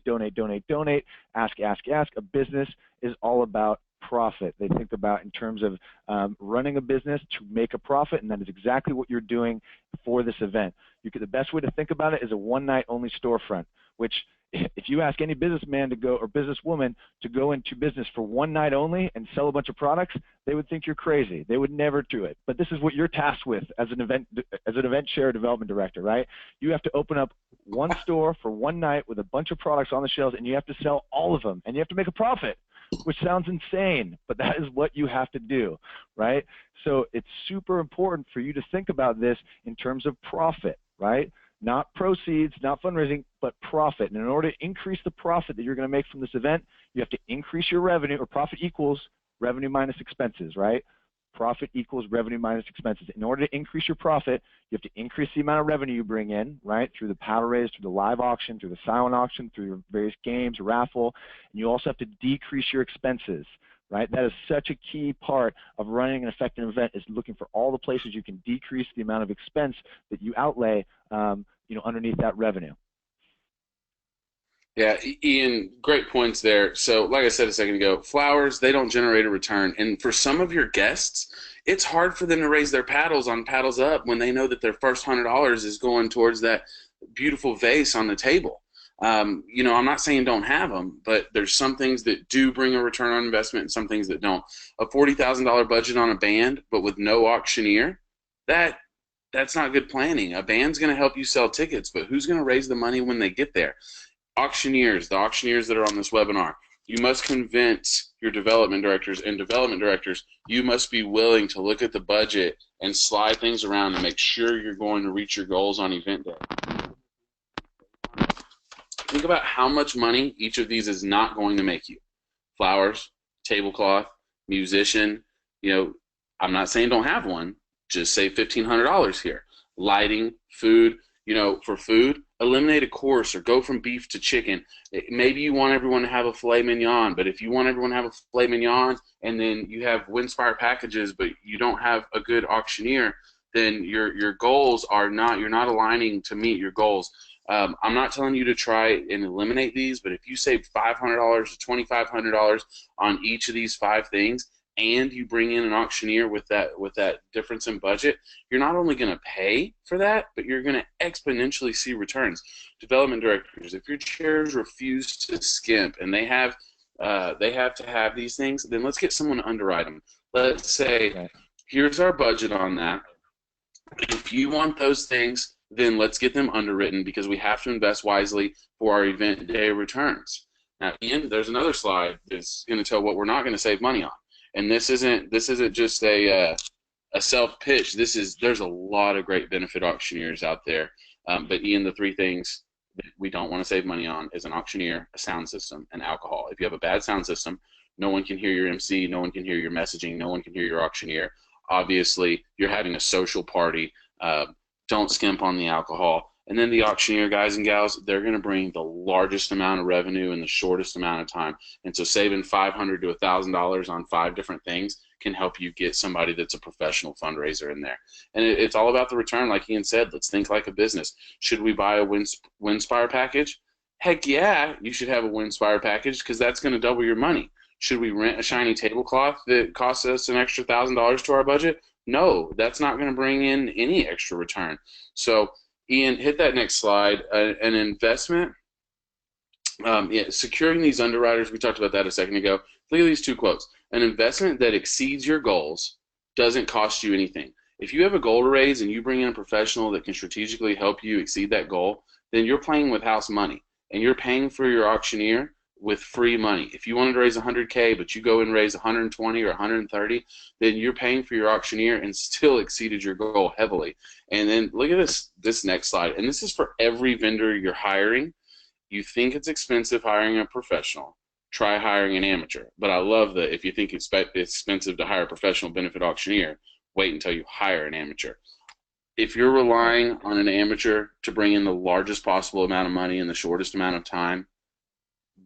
donate, ask. A business is all about profit. They think about in terms of running a business to make a profit, and that is exactly what you're doing for this event. The best way to think about it is a one-night only storefront, which if you ask any businessman to go, or businesswoman to go into business for one night only and sell a bunch of products, they would think you're crazy. They would never do it. But this is what you're tasked with as an event share development director, right? You have to open up one store for one night with a bunch of products on the shelves, and you have to sell all of them, and you have to make a profit, which sounds insane, but that is what you have to do, right? So it's super important for you to think about this in terms of profit, right? Not proceeds, not fundraising, but profit. And in order to increase the profit that you're going to make from this event, you have to increase your revenue, or profit equals revenue minus expenses, right? Profit equals revenue minus expenses. In order to increase your profit, you have to increase the amount of revenue you bring in, right? Through the powder raise, through the live auction, through the silent auction, through your various games, raffle. And you also have to decrease your expenses, right? That is such a key part of running an effective event, is looking for all the places you can decrease the amount of expense that you outlay, underneath that revenue. Yeah, Ian, great points there. So like I said a second ago, flowers, they don't generate a return. And for some of your guests, it's hard for them to raise their paddles on Paddles Up when they know that their first $100 is going towards that beautiful vase on the table. I'm not saying don't have them, but there's some things that do bring a return on investment and some things that don't. A $40,000 budget on a band, but with no auctioneer, that's not good planning. A band's going to help you sell tickets, but who's going to raise the money when they get there? Auctioneers, the auctioneers that are on this webinar, you must convince your development directors, and development directors, you must be willing to look at the budget and slide things around and make sure you're going to reach your goals on event day. think about how much money each of these is not going to make you. Flowers, tablecloth, musician, I'm not saying don't have one, just say $1,500 here. Lighting, food, for food, eliminate a course or go from beef to chicken. Maybe you want everyone to have a filet mignon, but if you want everyone to have a filet mignon and then you have Winspire packages, but you don't have a good auctioneer, then your goals are not, you're not aligning to meet your goals. I'm not telling you to try and eliminate these, but if you save $500 to $2,500 on each of these 5 things, and you bring in an auctioneer with that difference in budget, you're not only going to pay for that, but you're going to exponentially see returns. Development directors, if your chairs refuse to skimp and they have to have these things, then let's get someone to underwrite them. Let's say, here's our budget on that. If you want those things, then let's get them underwritten because we have to invest wisely for our event day returns. Now, Ian, there's another slide that's going to tell what we're not going to save money on. And this isn't just a self pitch. There's a lot of great benefit auctioneers out there. But Ian, the 3 things that we don't want to save money on is an auctioneer, a sound system, and alcohol. If you have a bad sound system, no one can hear your MC, no one can hear your messaging, no one can hear your auctioneer. Obviously, you're having a social party. Don't skimp on the alcohol. And then the auctioneer guys and gals, they're going to bring the largest amount of revenue in the shortest amount of time. And so saving $500 to $1,000 on 5 different things can help you get somebody that's a professional fundraiser in there. And it's all about the return. Like Ian said, let's think like a business. Should we buy a Winspire package? Heck yeah, you should have a Winspire package because that's going to double your money. Should we rent a shiny tablecloth that costs us an extra $1,000 to our budget? No, that's not going to bring in any extra return. So Ian, hit that next slide. An investment, securing these underwriters, we talked about that a second ago. Look at these 2 quotes. An investment that exceeds your goals doesn't cost you anything. If you have a goal to raise and you bring in a professional that can strategically help you exceed that goal, then you're playing with house money, and you're paying for your auctioneer with free money. If you wanted to raise 100K, but you go and raise 120 or 130, then you're paying for your auctioneer and still exceeded your goal heavily. And then look at this next slide. And this is for every vendor you're hiring. You think it's expensive hiring a professional, try hiring an amateur. But I love that if you think it's expensive to hire a professional benefit auctioneer, wait until you hire an amateur. If you're relying on an amateur to bring in the largest possible amount of money in the shortest amount of time,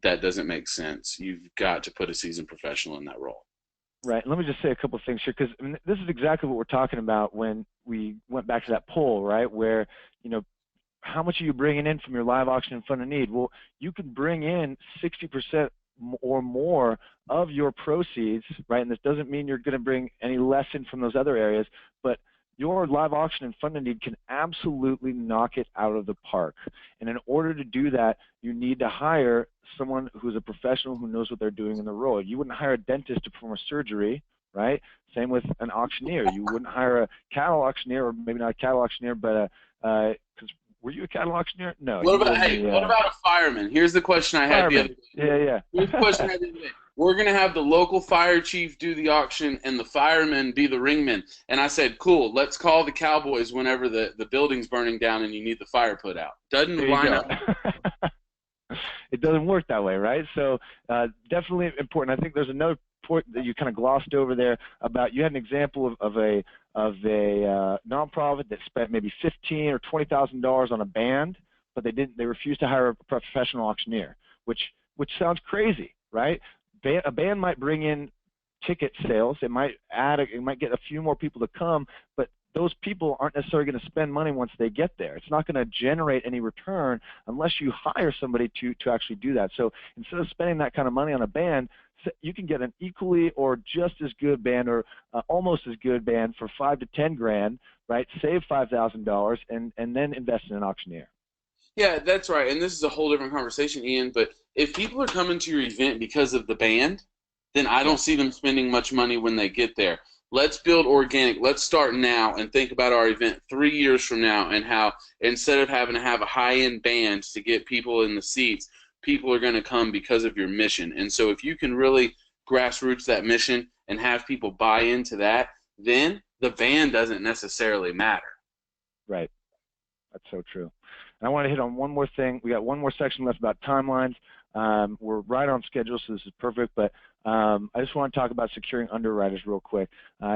that doesn't make sense. You've got to put a seasoned professional in that role. Right. Let me just say a couple of things here, because this is exactly what we're talking about when we went back to that poll, right, where, how much are you bringing in from your live auction and fund of need? Well, you can bring in 60% or more of your proceeds, right, and this doesn't mean you're going to bring any less in from those other areas, but your live auction and fund of need can absolutely knock it out of the park. And in order to do that, you need to hire someone who's a professional who knows what they're doing in the role. You wouldn't hire a dentist to perform a surgery, right? Same with an auctioneer. You wouldn't hire a cattle auctioneer, or maybe not a cattle auctioneer, but because were you a cattle auctioneer? No. What about a fireman? Here's the question I had the other day. Yeah. Here's the question I had the other day. We're going to have the local fire chief do the auction and the firemen be the ringmen. And I said, cool, let's call the Cowboys whenever the building's burning down and you need the fire put out. Doesn't line up. It doesn't work that way, right? So definitely important. I think there's another point that you kind of glossed over there about, you had an example of a nonprofit that spent maybe $15,000 or $20,000 on a band, but they refused to hire a professional auctioneer, which sounds crazy, right? A band might bring in ticket sales. It might get a few more people to come, but those people aren't necessarily going to spend money once they get there. It's not going to generate any return unless you hire somebody to actually do that. So instead of spending that kind of money on a band, you can get an equally or just as good band, or almost as good band for $5 to $10 grand, right? Save $5,000 and then invest in an auctioneer. Yeah, that's right. And this is a whole different conversation, Ian. But if people are coming to your event because of the band, then I don't see them spending much money when they get there. Let's build organic. Let's start now and think about our event 3 years from now, and how instead of having to have a high-end band to get people in the seats, people are going to come because of your mission. And so if you can really grassroots that mission and have people buy into that, then the band doesn't necessarily matter. Right. That's so true. And I want to hit on one more thing. We got one more section left about timelines. We're right on schedule, so this is perfect, but I just want to talk about securing underwriters real quick.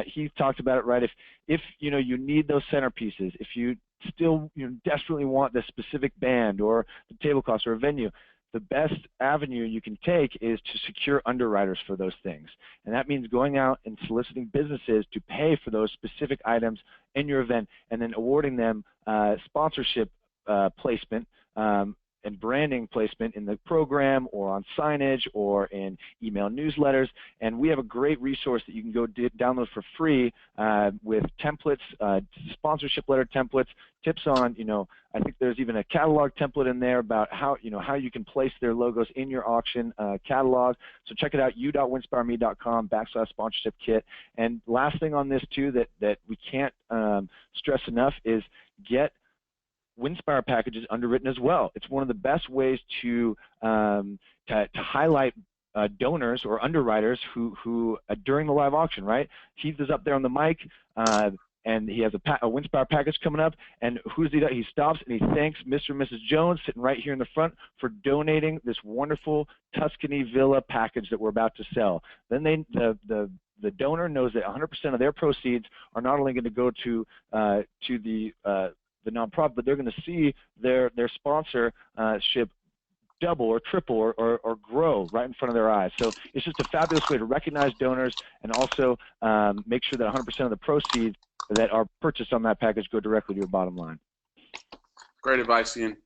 Heath talked about it, right? If you need those centerpieces, if you still desperately want the specific band or the tablecloths or a venue, the best avenue you can take is to secure underwriters for those things. And that means going out and soliciting businesses to pay for those specific items in your event and then awarding them sponsorship placement and branding placement in the program or on signage or in email newsletters. And we have a great resource that you can go download for free with templates, sponsorship letter templates, tips on, I think there's even a catalog template in there about how you can place their logos in your auction catalog. So check it out, u.winspireme.com/sponsorship kit. And last thing on this too that we can't stress enough is get Winspire packages underwritten as well. It's one of the best ways to highlight donors or underwriters who during the live auction, right? Heath is up there on the mic, and he has a Winspire package coming up, and he stops and he thanks Mr. and Mrs. Jones sitting right here in the front for donating this wonderful Tuscany Villa package that we're about to sell. Then the donor knows that 100% of their proceeds are not only going to go to the nonprofit, but they're going to see their sponsorship double or triple or grow right in front of their eyes. So it's just a fabulous way to recognize donors and also make sure that 100% of the proceeds that are purchased on that package go directly to your bottom line. Great advice, Ian.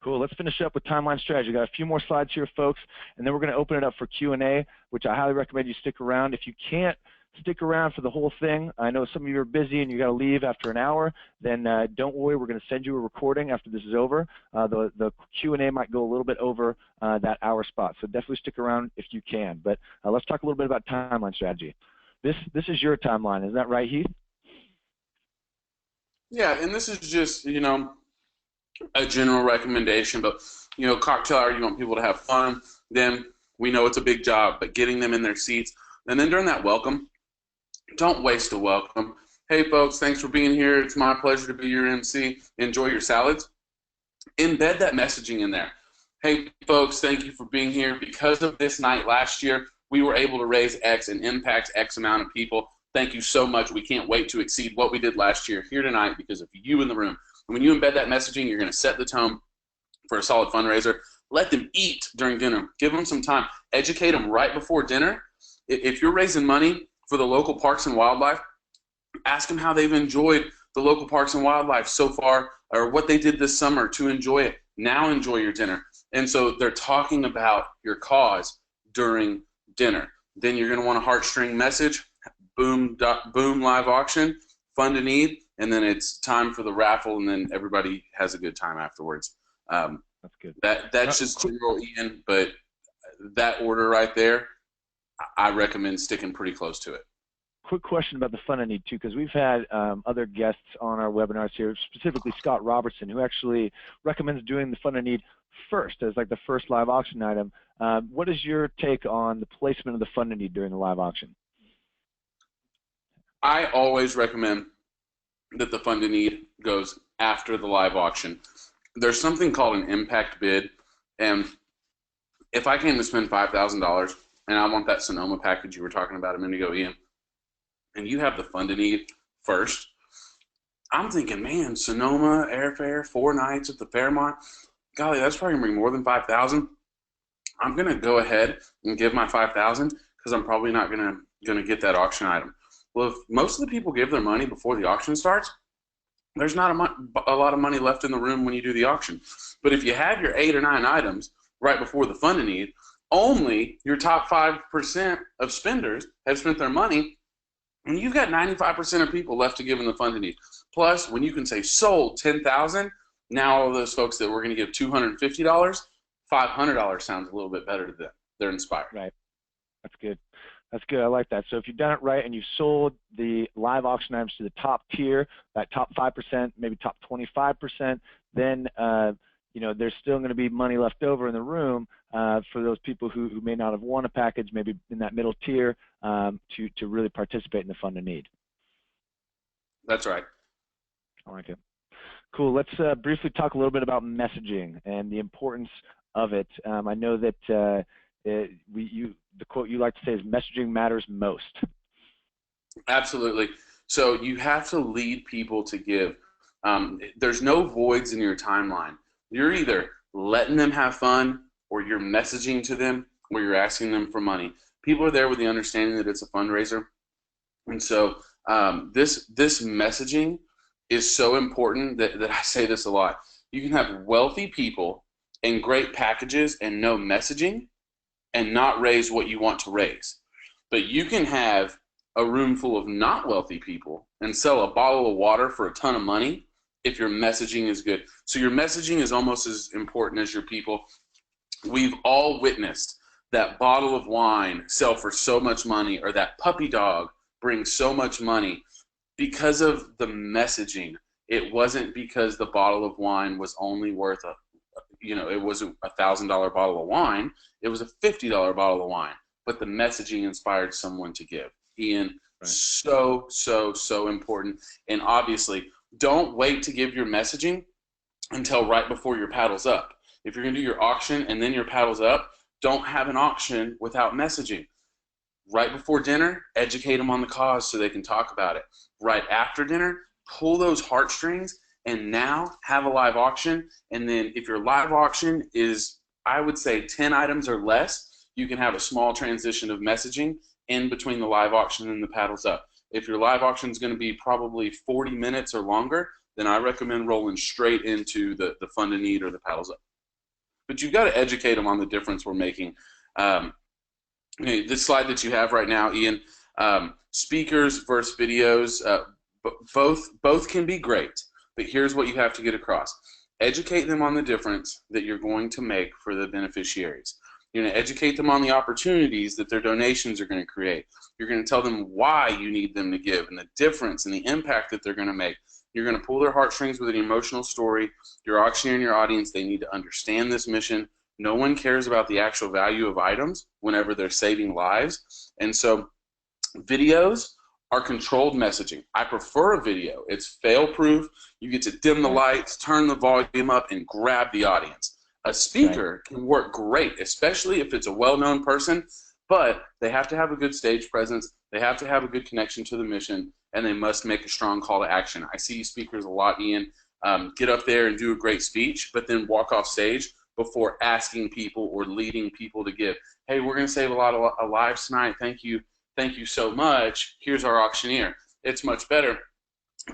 Cool. Let's finish up with timeline strategy. Got a few more slides here, folks, and then we're going to open it up for Q&A, which I highly recommend you stick around. If you can't stick around for the whole thing, I know some of you are busy and you got to leave after an hour, then don't worry, we're going to send you a recording after this is over. The Q&A might go a little bit over that hour spot, so definitely stick around if you can. But let's talk a little bit about timeline strategy. This is your timeline, isn't that right, Heath? Yeah, and this is just, a general recommendation, but, cocktail hour, you want people to have fun. Then we know it's a big job, but getting them in their seats. And then during that welcome, don't waste a welcome. Hey, folks, thanks for being here. It's my pleasure to be your MC. Enjoy your salads. Embed that messaging in there. Hey, folks, thank you for being here. Because of this night last year, we were able to raise X and impact X amount of people. Thank you so much. We can't wait to exceed what we did last year here tonight because of you in the room. And when you embed that messaging, you're going to set the tone for a solid fundraiser. Let them eat during dinner. Give them some time. Educate them right before dinner. If you're raising money for the local parks and wildlife, ask them how they've enjoyed the local parks and wildlife so far or what they did this summer to enjoy it. Now enjoy your dinner. And so they're talking about your cause during dinner. Then you're going to want a heartstring message, boom live auction, fund a need, and then it's time for the raffle, and then everybody has a good time afterwards. That's good. That's just general, Ian, but that order right there, I recommend sticking pretty close to it. Quick question about the fund a need, too, because we've had other guests on our webinars here, specifically Scott Robertson, who actually recommends doing the fund a need first as like the first live auction item. What is your take on the placement of the fund a need during the live auction? I always recommend that the fund a need goes after the live auction. There's something called an impact bid, and if I came to spend $5,000 and I want that Sonoma package you were talking about a minute ago, Ian, and you have the fund a need first, I'm thinking, man, Sonoma, airfare, 4 nights at the Fairmont, golly, that's probably going to bring more than $5,000. I'm going to go ahead and give my $5,000 because I'm probably not going to get that auction item. Well, if most of the people give their money before the auction starts, there's not a lot of money left in the room when you do the auction. But if you have your 8 or 9 items right before the fund a need, only your top 5% of spenders have spent their money, and you've got 95% of people left to give in the fund a need. Plus, when you can say sold $10,000, now all those folks that we're going to give $250, $500 sounds a little bit better to them. They're inspired. Right. That's good. That's good. I like that. So if you've done it right and you've sold the live auction items to the top tier, that top 5%, maybe top 25%, then there's still going to be money left over in the room for those people who may not have won a package, maybe in that middle tier, to really participate in the fund a need. That's right. I like it. Cool. Let's briefly talk a little bit about messaging and the importance of it. I know that the quote you like to say is messaging matters most. Absolutely. So you have to lead people to give. There's no voids in your timeline. You're either letting them have fun, or you're messaging to them, or you're asking them for money. People are there with the understanding that it's a fundraiser, and so this messaging is so important that I say this a lot. You can have wealthy people and great packages and no messaging, and not raise what you want to raise. But you can have a room full of not wealthy people and sell a bottle of water for a ton of money if your messaging is good. So your messaging is almost as important as your people. We've all witnessed that bottle of wine sell for so much money, or that puppy dog bring so much money because of the messaging. It wasn't because the bottle of wine was only worth it wasn't $1,000 bottle of wine. It was a $50 bottle of wine, but the messaging inspired someone to give. Ian, Right. so important. And obviously, don't wait to give your messaging until right before your paddle's up. If you're going to do your auction and then your paddle's up, don't have an auction without messaging. Right before dinner, educate them on the cause so they can talk about it. Right after dinner, pull those heartstrings and now have a live auction. And then if your live auction is, I would say, 10 items or less, you can have a small transition of messaging in between the live auction and the paddles up. If your live auction is going to be probably 40 minutes or longer, then I recommend rolling straight into the fund and need or the paddles up. But you've got to educate them on the difference we're making. This slide that you have right now, Ian, speakers versus videos, both can be great, but here's what you have to get across. Educate them on the difference that you're going to make for the beneficiaries. You're going to educate them on the opportunities that their donations are going to create. You're going to tell them why you need them to give and the difference and the impact that they're going to make. You're going to pull their heartstrings with an emotional story. Your auctioneer and your audience, they need to understand this mission. No one cares about the actual value of items whenever they're saving lives. And so videos are controlled messaging. I prefer a video. It's fail-proof. You get to dim the lights, turn the volume up, and grab the audience. A speaker can work great, especially if it's a well-known person, but they have to have a good stage presence, they have to have a good connection to the mission, and they must make a strong call to action. I see speakers a lot, Ian, get up there and do a great speech, but then walk off stage before asking people or leading people to give. Hey, we're going to save a lot of lives tonight. Thank you so much. Here's our auctioneer. It's much better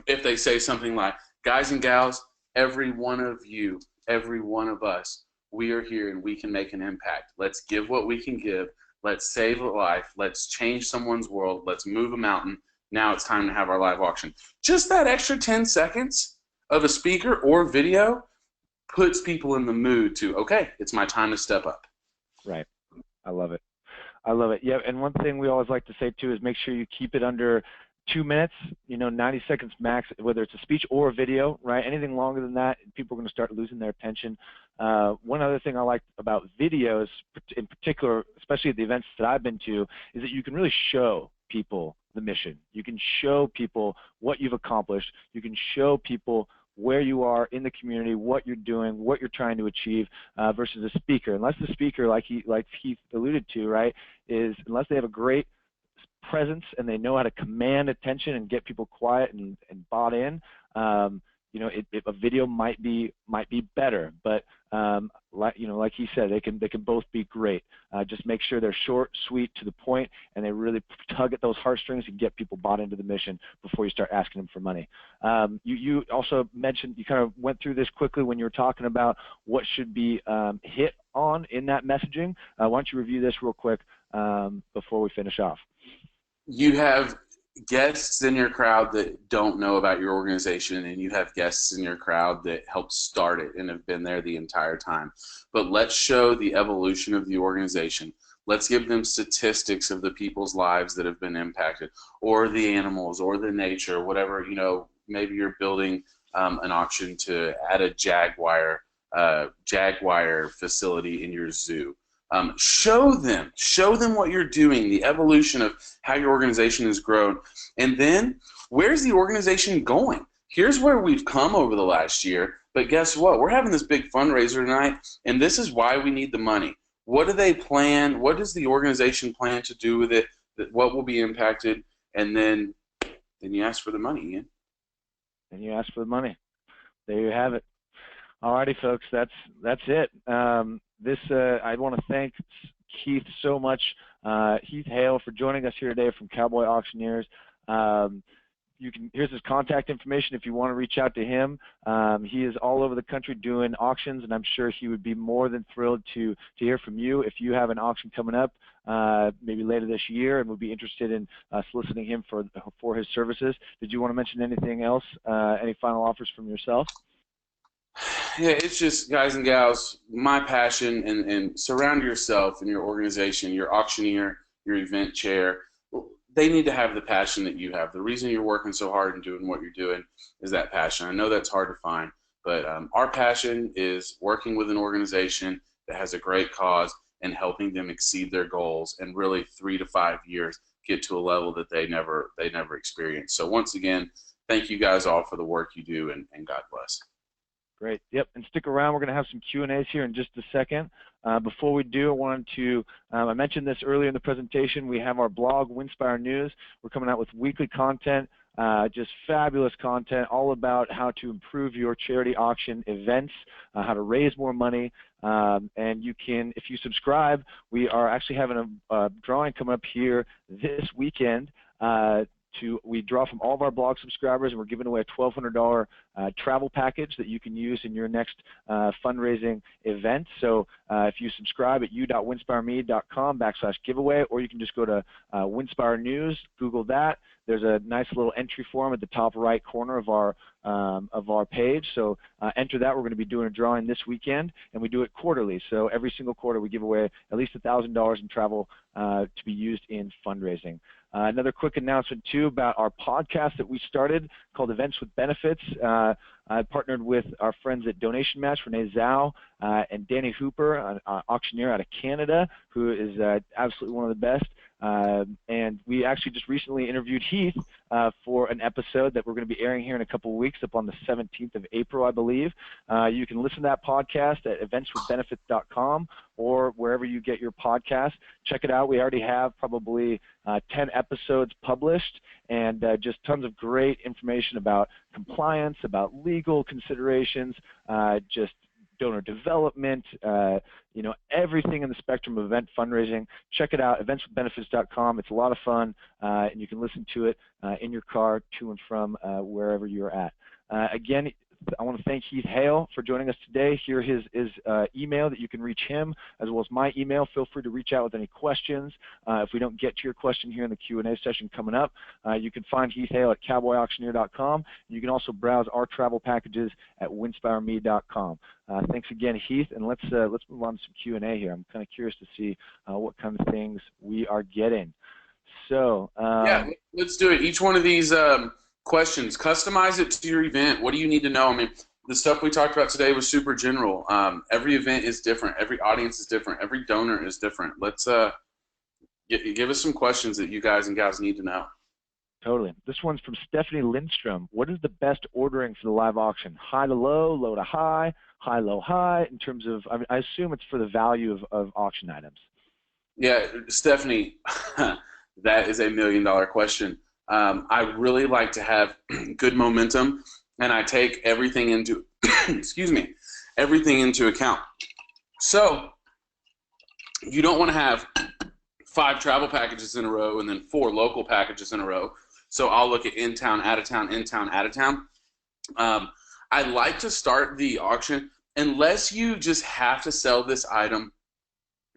if they say something like, guys and gals, every one of you, every one of us, we are here and we can make an impact. Let's give what we can give. Let's save a life. Let's change someone's world. Let's move a mountain. Now it's time to have our live auction. Just that extra 10 seconds of a speaker or video puts people in the mood to, okay, it's my time to step up. Right. I love it. I love it. Yeah, and one thing we always like to say too is make sure you keep it under 2 minutes, 90 seconds max, whether it's a speech or a video, right? Anything longer than that, people are going to start losing their attention. One other thing I like about videos, in particular, especially at the events that I've been to, is that you can really show people the mission. You can show people what you've accomplished. You can show people where you are in the community, what you're doing, what you're trying to achieve, versus a speaker. Unless the speaker, like Heath alluded to, right, is unless they have a great presence and they know how to command attention and get people quiet and bought in, a video might be better. But like he said, they can both be great. Just make sure they're short, sweet, to the point, and they really tug at those heartstrings and get people bought into the mission before you start asking them for money. You also mentioned, you kind of went through this quickly when you were talking about what should be hit on in that messaging. Why don't you review this real quick before we finish off? You have guests in your crowd that don't know about your organization, and you have guests in your crowd that helped start it and have been there the entire time. But let's show the evolution of the organization. Let's give them statistics of the people's lives that have been impacted, or the animals, or the nature, whatever. Maybe you're building an auction to add a jaguar facility in your zoo. Show them what you're doing, the evolution of how your organization has grown, and then where's the organization going? here's where we've come over the last year, but guess what? We're having this big fundraiser tonight, and this is why we need the money. What do they plan? What does the organization plan to do with it? What will be impacted? And then you ask for the money, Ian. And you ask for the money. There you have it. Alrighty, folks, that's it. I want to thank Heath so much, Heath Hale, for joining us here today from Cowboy Auctioneers. Here's his contact information if you want to reach out to him. He is all over the country doing auctions, and I'm sure he would be more than thrilled to hear from you if you have an auction coming up maybe later this year and would be interested in soliciting him for his services. Did you want to mention anything else? Any final offers from yourself? Yeah, it's just, guys and gals, my passion, and surround yourself and your organization, your auctioneer, your event chair. They need to have the passion that you have. The reason you're working so hard and doing what you're doing is that passion. I know that's hard to find, but our passion is working with an organization that has a great cause and helping them exceed their goals and really 3 to 5 years get to a level that they never experienced. So once again, thank you guys all for the work you do, and God bless. Great. Yep. And stick around. We're going to have some Q&As here in just a second. Before we do, I wanted to, I mentioned this earlier in the presentation, we have our blog, Winspire News. We're coming out with weekly content, just fabulous content, all about how to improve your charity auction events, how to raise more money. And you can, if you subscribe, we are actually having a drawing coming up here this weekend. We draw from all of our blog subscribers, and we're giving away a $1,200 travel package that you can use in your next fundraising event. So if you subscribe at u.winspireme.com/giveaway, or you can just go to Winspire News, Google that. There's a nice little entry form at the top right corner of our page. So enter that. We're going to be doing a drawing this weekend, and we do it quarterly. So every single quarter we give away at least $1,000 in travel to be used in fundraising. Another quick announcement, too, about our podcast that we started called Events with Benefits. I partnered with our friends at Donation Match, Renee Zhao and Danny Hooper, an auctioneer out of Canada, who is absolutely one of the best. And we actually just recently interviewed Heath for an episode that we're going to be airing here in a couple of weeks, up on the 17th of April, I believe. You can listen to that podcast at eventswithbenefits.com or wherever you get your podcast. Check it out. We already have probably 10 episodes published, and just tons of great information about compliance, about legal considerations, just donor development, everything in the spectrum of event fundraising. Check it out, eventswithbenefits.com. It's a lot of fun, and you can listen to it in your car to and from wherever you're at. Again, I want to thank Heath Hale for joining us today. Here is his email that you can reach him, as well as my email. Feel free to reach out with any questions. If we don't get to your question here in the Q&A session coming up, you can find Heath Hale at cowboyauctioneer.com. You can also browse our travel packages at winspireme.com. Thanks again, Heath, and let's move on to some Q&A here. I'm kind of curious to see what kind of things we are getting. So yeah, let's do it. Each one of these questions, customize it to your event. What do you need to know? I mean, the stuff we talked about today was super general. Every event is different. Every audience is different. Every donor is different. Let's give us some questions that you guys and gals need to know. Totally. This one's from Stephanie Lindstrom. What is the best ordering for the live auction? High to low, low to high, low, high, in terms of, I assume it's for the value of auction items. Yeah, Stephanie, that is a $1 million question. I really like to have good momentum, and I take everything into everything into account. So you don't want to have 5 travel packages in a row and then 4 local packages in a row. So I'll look at in-town, out-of-town, in-town, out-of-town. I like to start the auction, unless you just have to sell this item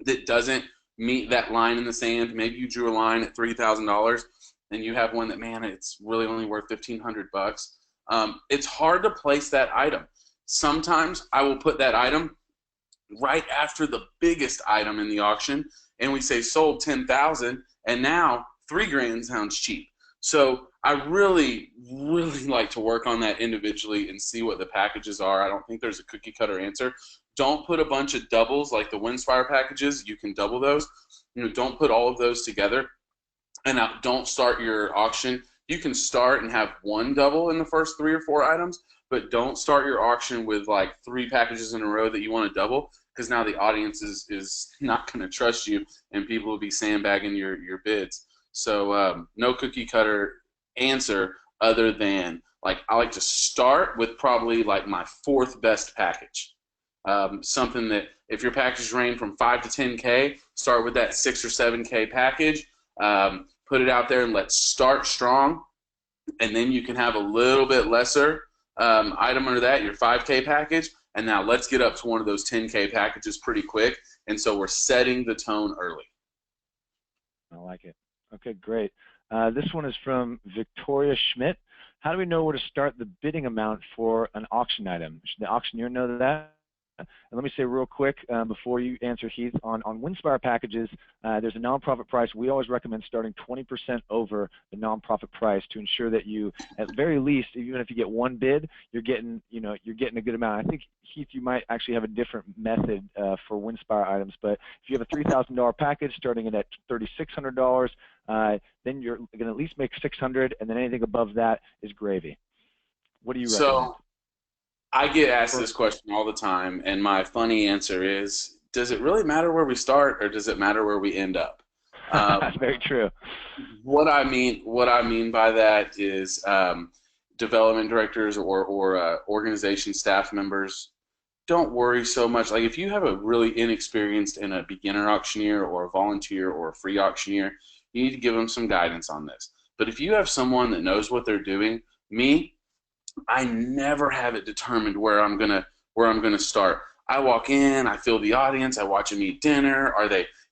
that doesn't meet that line in the sand. Maybe you drew a line at $3,000. and you have one that, man, it's really only worth $1,500. It's hard to place that item. Sometimes I will put that item right after the biggest item in the auction, and we say sold 10,000, and now $3,000 sounds cheap. So I really, really like to work on that individually and see what the packages are. I don't think there's a cookie cutter answer. Don't put a bunch of doubles like the Winspire packages. You can double those. Don't put all of those together. And now don't start your auction You can start and have one double in the first 3 or 4 items, but don't start your auction with like 3 packages in a row that you want to double, because now the audience is not going to trust you, and people will be sandbagging your bids. So no cookie cutter answer other than, like, I like to start with probably like my 4th best package. Something that, if your packages range from 5 to 10K, start with that 6 or 7K package. Put it out there and let's start strong, and then you can have a little bit lesser item under that, your 5K package, and now let's get up to one of those 10K packages pretty quick. And so we're setting the tone early. I like it. Okay, great. This one is from Victoria Schmidt. How do we know where to start the bidding amount for an auction item? Should the auctioneer know that? And let me say real quick, before you answer, Heath, on Winspire packages, there's a nonprofit price. We always recommend starting 20% over the nonprofit price to ensure that you, at very least, even if you get one bid, you're getting a good amount. I think, Heath, you might actually have a different method for Winspire items, but if you have a $3,000 package starting at $3,600, then you're going to at least make $600, and then anything above that is gravy. What do you recommend? I get asked this question all the time, and my funny answer is, does it really matter where we start, or does it matter where we end up? Very true. What I mean by that is development directors or organization staff members, don't worry so much. Like, if you have a really inexperienced and a beginner auctioneer or a volunteer or a free auctioneer, you need to give them some guidance on this. But if you have someone that knows what they're doing, I never have it determined where I'm gonna start. I walk in, I feel the audience, I watch them eat dinner.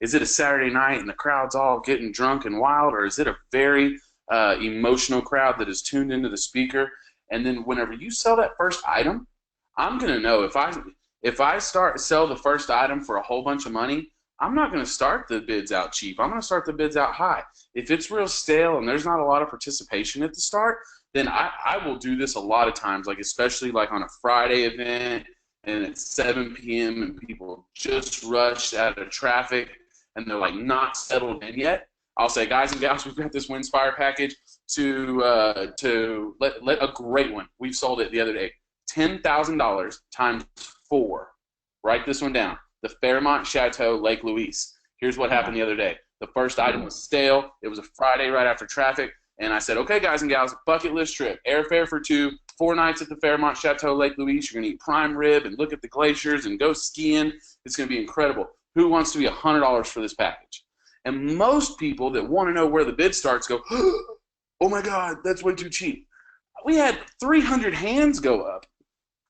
Is it a Saturday night and the crowd's all getting drunk and wild, or is it a very emotional crowd that is tuned into the speaker? And then whenever you sell that first item, I'm gonna know if I sell the first item for a whole bunch of money, I'm not gonna start the bids out cheap. I'm gonna start the bids out high. If it's real stale and there's not a lot of participation at the start, then I will do this a lot of times, like especially like on a Friday event and it's 7 p.m. and people just rushed out of traffic and they're like not settled in yet. I'll say, guys and gals, we've got this Winspire package to let a great one. We've sold it the other day, $10,000 times 4. Write this one down. The Fairmont Chateau, Lake Louise. Here's what happened the other day. The first item was stale. It was a Friday right after traffic. And I said, okay, guys and gals, bucket list trip, airfare for 2, 4 nights at the Fairmont Chateau, Lake Louise. You're going to eat prime rib and look at the glaciers and go skiing. It's going to be incredible. Who wants to be $100 for this package? And most people that want to know where the bid starts go, oh, my God, that's way too cheap. We had 300 hands go up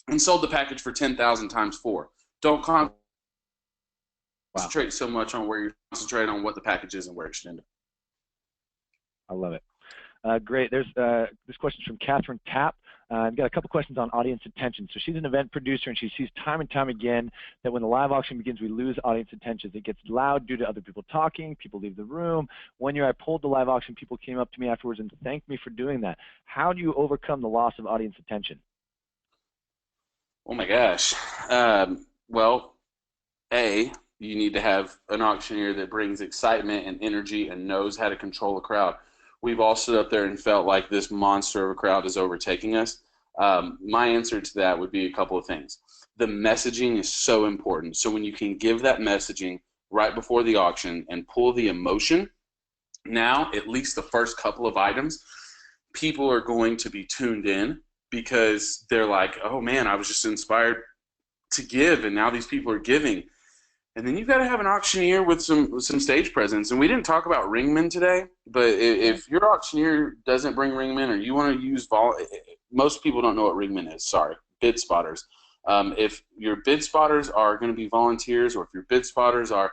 and sold the package for $10,000 times 4. Don't concentrate so much on where you're concentrating on what the package is and where it should end up. I love it. Great. There's this question from Catherine Tapp. I've got a couple questions on audience attention. So she's an event producer, and she sees time and time again that when the live auction begins, we lose audience attention. It gets loud due to other people talking. People leave the room. One year I pulled the live auction. People came up to me afterwards and thanked me for doing that. How do you overcome the loss of audience attention? Oh, my gosh. Well, you need to have an auctioneer that brings excitement and energy and knows how to control a crowd. We've all stood up there and felt like this monster of a crowd is overtaking us. My answer to that would be a couple of things. The messaging is so important. So when you can give that messaging right before the auction and pull the emotion, now at least the first couple of items, people are going to be tuned in because they're like, oh man, I was just inspired to give, and now these people are giving. And then you've got to have an auctioneer with some stage presence. And we didn't talk about ringmen today, but if your auctioneer doesn't bring ringmen, or you want to use most people don't know what ringmen is. Sorry, bid spotters. If your bid spotters are going to be volunteers, or if your bid spotters are,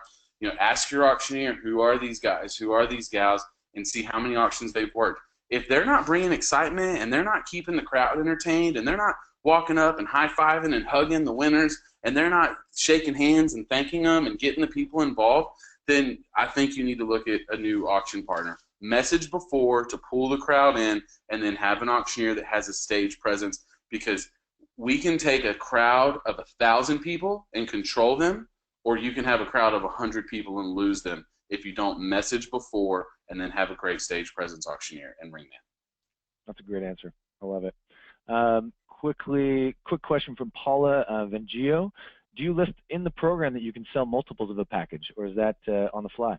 ask your auctioneer, who are these guys, who are these gals, and see how many auctions they've worked. If they're not bringing excitement and they're not keeping the crowd entertained and they're not walking up and high-fiving and hugging the winners, and they're not shaking hands and thanking them and getting the people involved, then I think you need to look at a new auction partner. Message before to pull the crowd in, and then have an auctioneer that has a stage presence, because we can take a crowd of 1,000 people and control them, or you can have a crowd of 100 people and lose them if you don't message before and then have a great stage presence auctioneer and ringman. That's a great answer. I love it. Quick question from Paula Vengio. Do you list in the program that you can sell multiples of a package, or is that on the fly?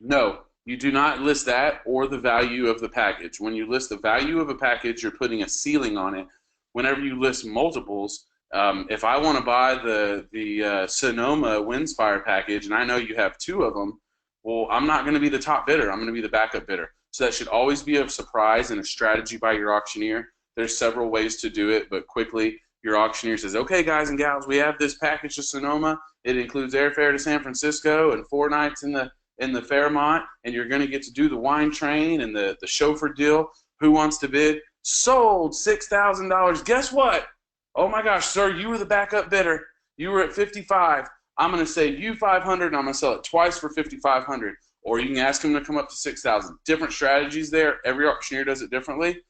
No, you do not list that or the value of the package. When you list the value of a package, you're putting a ceiling on it. Whenever you list multiples, if I want to buy the Sonoma Winspire package and I know you have 2 of them, well, I'm not going to be the top bidder. I'm going to be the backup bidder. So that should always be a surprise and a strategy by your auctioneer. There's several ways to do it, but quickly your auctioneer says, okay, guys and gals, we have this package to Sonoma. It includes airfare to San Francisco and 4 nights in the Fairmont, and you're going to get to do the wine train and the chauffeur deal. Who wants to bid? Sold, $6,000. Guess what? Oh my gosh, sir, you were the backup bidder. You were at 55. I'm going to save you 500, and I'm going to sell it twice for 5,500. Or you can ask them to come up to 6,000. Different strategies there. Every auctioneer does it differently.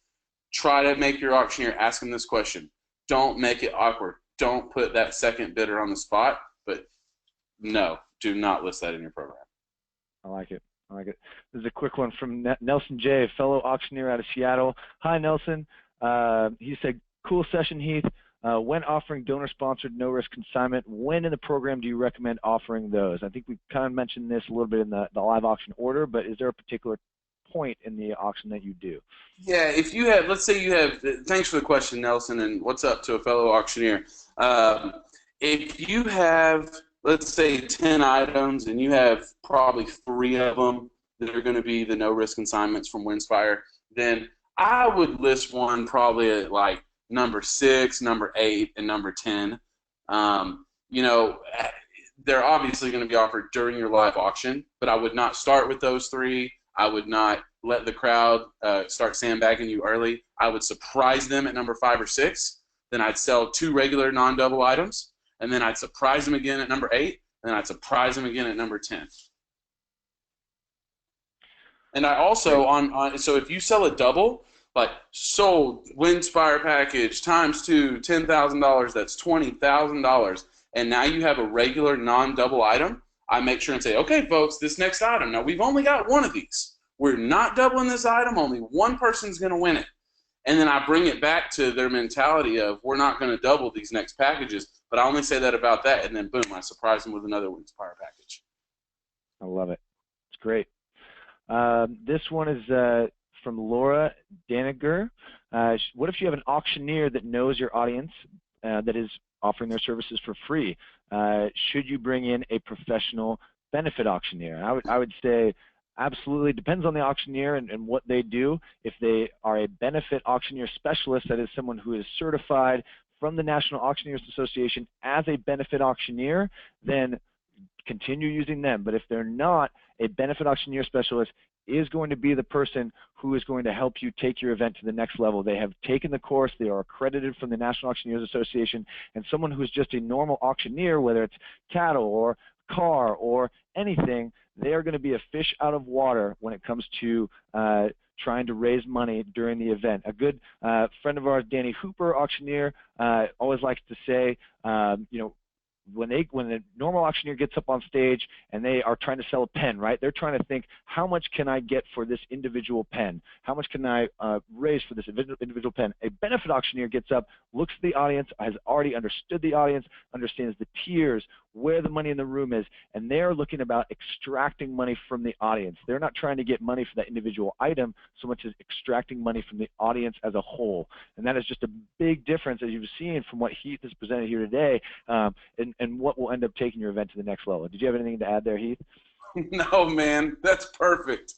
Try to make your auctioneer ask them this question. Don't make it awkward. Don't put that second bidder on the spot. But no, do not list that in your program. I like it. I like it. This is a quick one from Nelson J., a fellow auctioneer out of Seattle. Hi, Nelson. He said, cool session, Heath. When offering donor-sponsored no-risk consignment, when in the program do you recommend offering those? I think we kind of mentioned this a little bit in the live auction order, but is there a particular point in the auction that you do? Yeah, if you have, let's say you have, thanks for the question, Nelson, and what's up to a fellow auctioneer. If you have, let's say, 10 items and you have probably 3 of them that are going to be the no-risk consignments from Winspire, then I would list one probably at like number 6, number 8, and number 10. You know, they're obviously going to be offered during your live auction, but I would not start with those 3. I would not let the crowd start sandbagging you early. I would surprise them at number 5 or 6. Then I'd sell 2 regular non-double items, and then I'd surprise them again at number 8, and then I'd surprise them again at number 10. And I also, so if you sell a double, like sold Winspire package times 2, $10,000, that's $20,000, and now you have a regular non-double item, I make sure and say, okay, folks, this next item, now we've only got 1 of these. We're not doubling this item. Only 1 person's going to win it. And then I bring it back to their mentality of we're not going to double these next packages, but I only say that about that, and then boom, I surprise them with another Winspire package. I love it. It's great. This one is from Laura Daniger. What if you have an auctioneer that knows your audience that is offering their services for free? Should you bring in a professional benefit auctioneer? I would say absolutely. Depends on the auctioneer and what they do. If they are a benefit auctioneer specialist, that is someone who is certified from the National Auctioneers Association as a benefit auctioneer, then continue using them. But if they're not, a benefit auctioneer specialist is going to be the person who is going to help you take your event to the next level. They have taken the course, they are accredited from the National Auctioneers Association, and someone who's just a normal auctioneer, whether it's cattle or car or anything, they are going to be a fish out of water when it comes to trying to raise money during the event. A good friend of ours, Danny Hooper, auctioneer, always likes to say, you know, when the normal auctioneer gets up on stage and they are trying to sell a pen, right? They're trying to think, how much can I get for this individual pen? How much can I raise for this individual pen? A benefit auctioneer gets up, looks at the audience, has already understood the audience, understands the tiers, where the money in the room is, and they're looking about extracting money from the audience. They're not trying to get money for that individual item so much as extracting money from the audience as a whole. And that is just a big difference, as you've seen from what Heath has presented here today, and what will end up taking your event to the next level. Did you have anything to add there, Heath? No, man, that's perfect.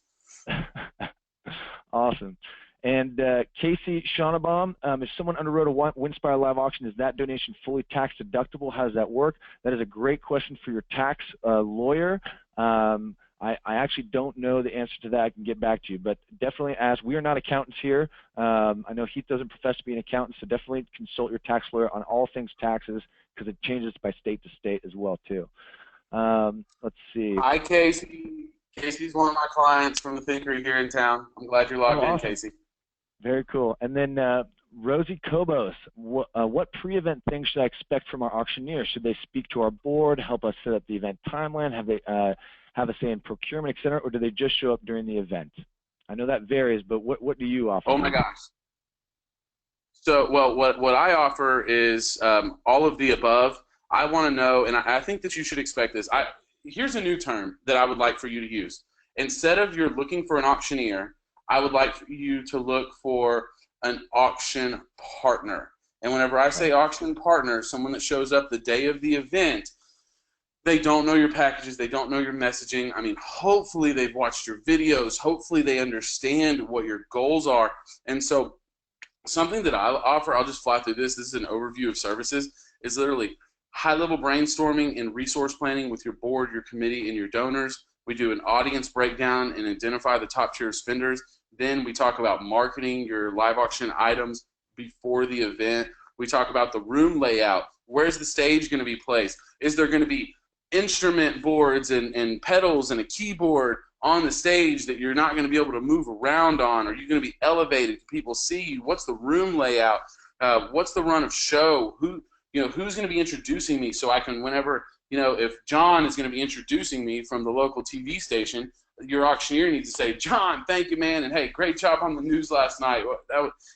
Awesome. And Casey Schaunebaum, if someone underwrote a Winspire live auction, is that donation fully tax deductible? How does that work? That is a great question for your tax lawyer. I actually don't know the answer to that. I can get back to you, but definitely ask. We are not accountants here. I know Heath doesn't profess to be an accountant, so definitely consult your tax lawyer on all things taxes because it changes by state to state as well too. Let's see. Hi, Casey. Casey's one of my clients from the Thinkery here in town. I'm glad you're logged in, awesome. Casey. Very cool. And then Rosie Kobos, what pre-event things should I expect from our auctioneers? Should they speak to our board, help us set up the event timeline, have they have a say in procurement, et cetera, or do they just show up during the event? I know that varies, but what do you offer? Oh my gosh. So, well, what I offer is all of the above. I want to know, and I think that you should expect this. Here's a new term that I would like for you to use. Instead of you're looking for an auctioneer, I would like you to look for an auction partner. And whenever I say auction partner, someone that shows up the day of the event, they don't know your packages, they don't know your messaging. I mean, hopefully they've watched your videos, hopefully they understand what your goals are. And so something that I offer, I'll just fly through this. This is an overview of services, is literally high-level brainstorming and resource planning with your board, your committee, and your donors. We do an audience breakdown and identify the top tier spenders. Then we talk about marketing your live auction items before the event. We talk about the room layout. Where's the stage going to be placed? Is there going to be instrument boards and pedals and a keyboard on the stage that you're not going to be able to move around on? Are you going to be elevated? Can people see you? What's the room layout? What's the run of show? Who's going to be introducing me, so I can, whenever, if John is going to be introducing me from the local TV station, your auctioneer needs to say, John, thank you, man, and hey, great job on the news last night.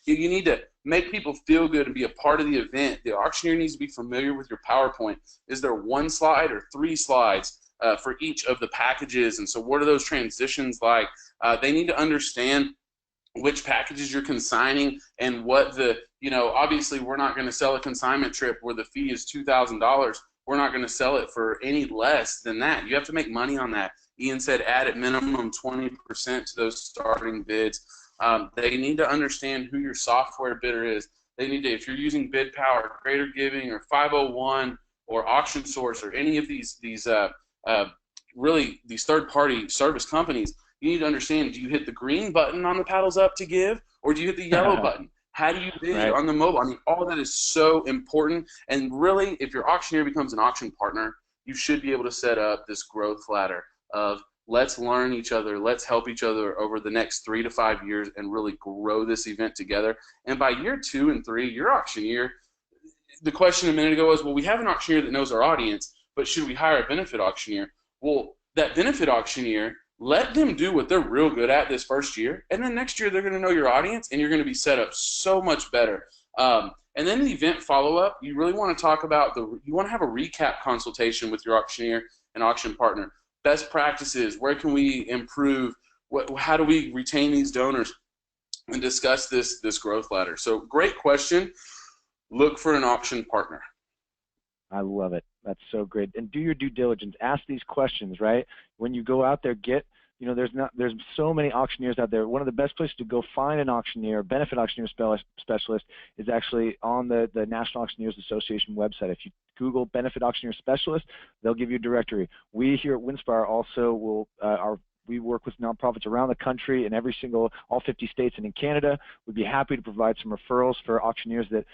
You need to make people feel good and be a part of the event. The auctioneer needs to be familiar with your PowerPoint. Is there one slide or 3 slides for each of the packages? And so what are those transitions like? They need to understand which packages you're consigning and what obviously we're not going to sell a consignment trip where the fee is $2,000. We're not going to sell it for any less than that. You have to make money on that. Ian said add at minimum 20% to those starting bids. They need to understand who your software bidder is. They need to, if you're using Bid Power, Greater Giving, or 501, or Auction Source, or any of these third-party service companies, you need to understand, do you hit the green button on the paddles up to give, or do you hit the yellow button? How do you bid on the mobile? I mean, all of that is so important. And really, if your auctioneer becomes an auction partner, you should be able to set up this growth ladder of let's learn each other, let's help each other over the next 3 to 5 years and really grow this event together. And by year 2 and 3, your auctioneer, the question a minute ago was, well, we have an auctioneer that knows our audience, but should we hire a benefit auctioneer? Well, that benefit auctioneer, let them do what they're real good at this first year, and then next year they're going to know your audience, and you're going to be set up so much better. And then the event follow-up, you really want to talk about you want to have a recap consultation with your auctioneer and auction partner. Best practices, where can we improve, how do we retain these donors, and discuss this growth ladder. So great question. Look for an auction partner. I love it. That's so great. And do your due diligence. Ask these questions, right? When you go out there, there's so many auctioneers out there. One of the best places to go find an auctioneer, benefit auctioneer specialist, is actually on the National Auctioneers Association website. If you Google benefit auctioneer specialist, they'll give you a directory. We here at Winspire also will we work with nonprofits around the country in all 50 states and in Canada. We'd be happy to provide some referrals for auctioneers that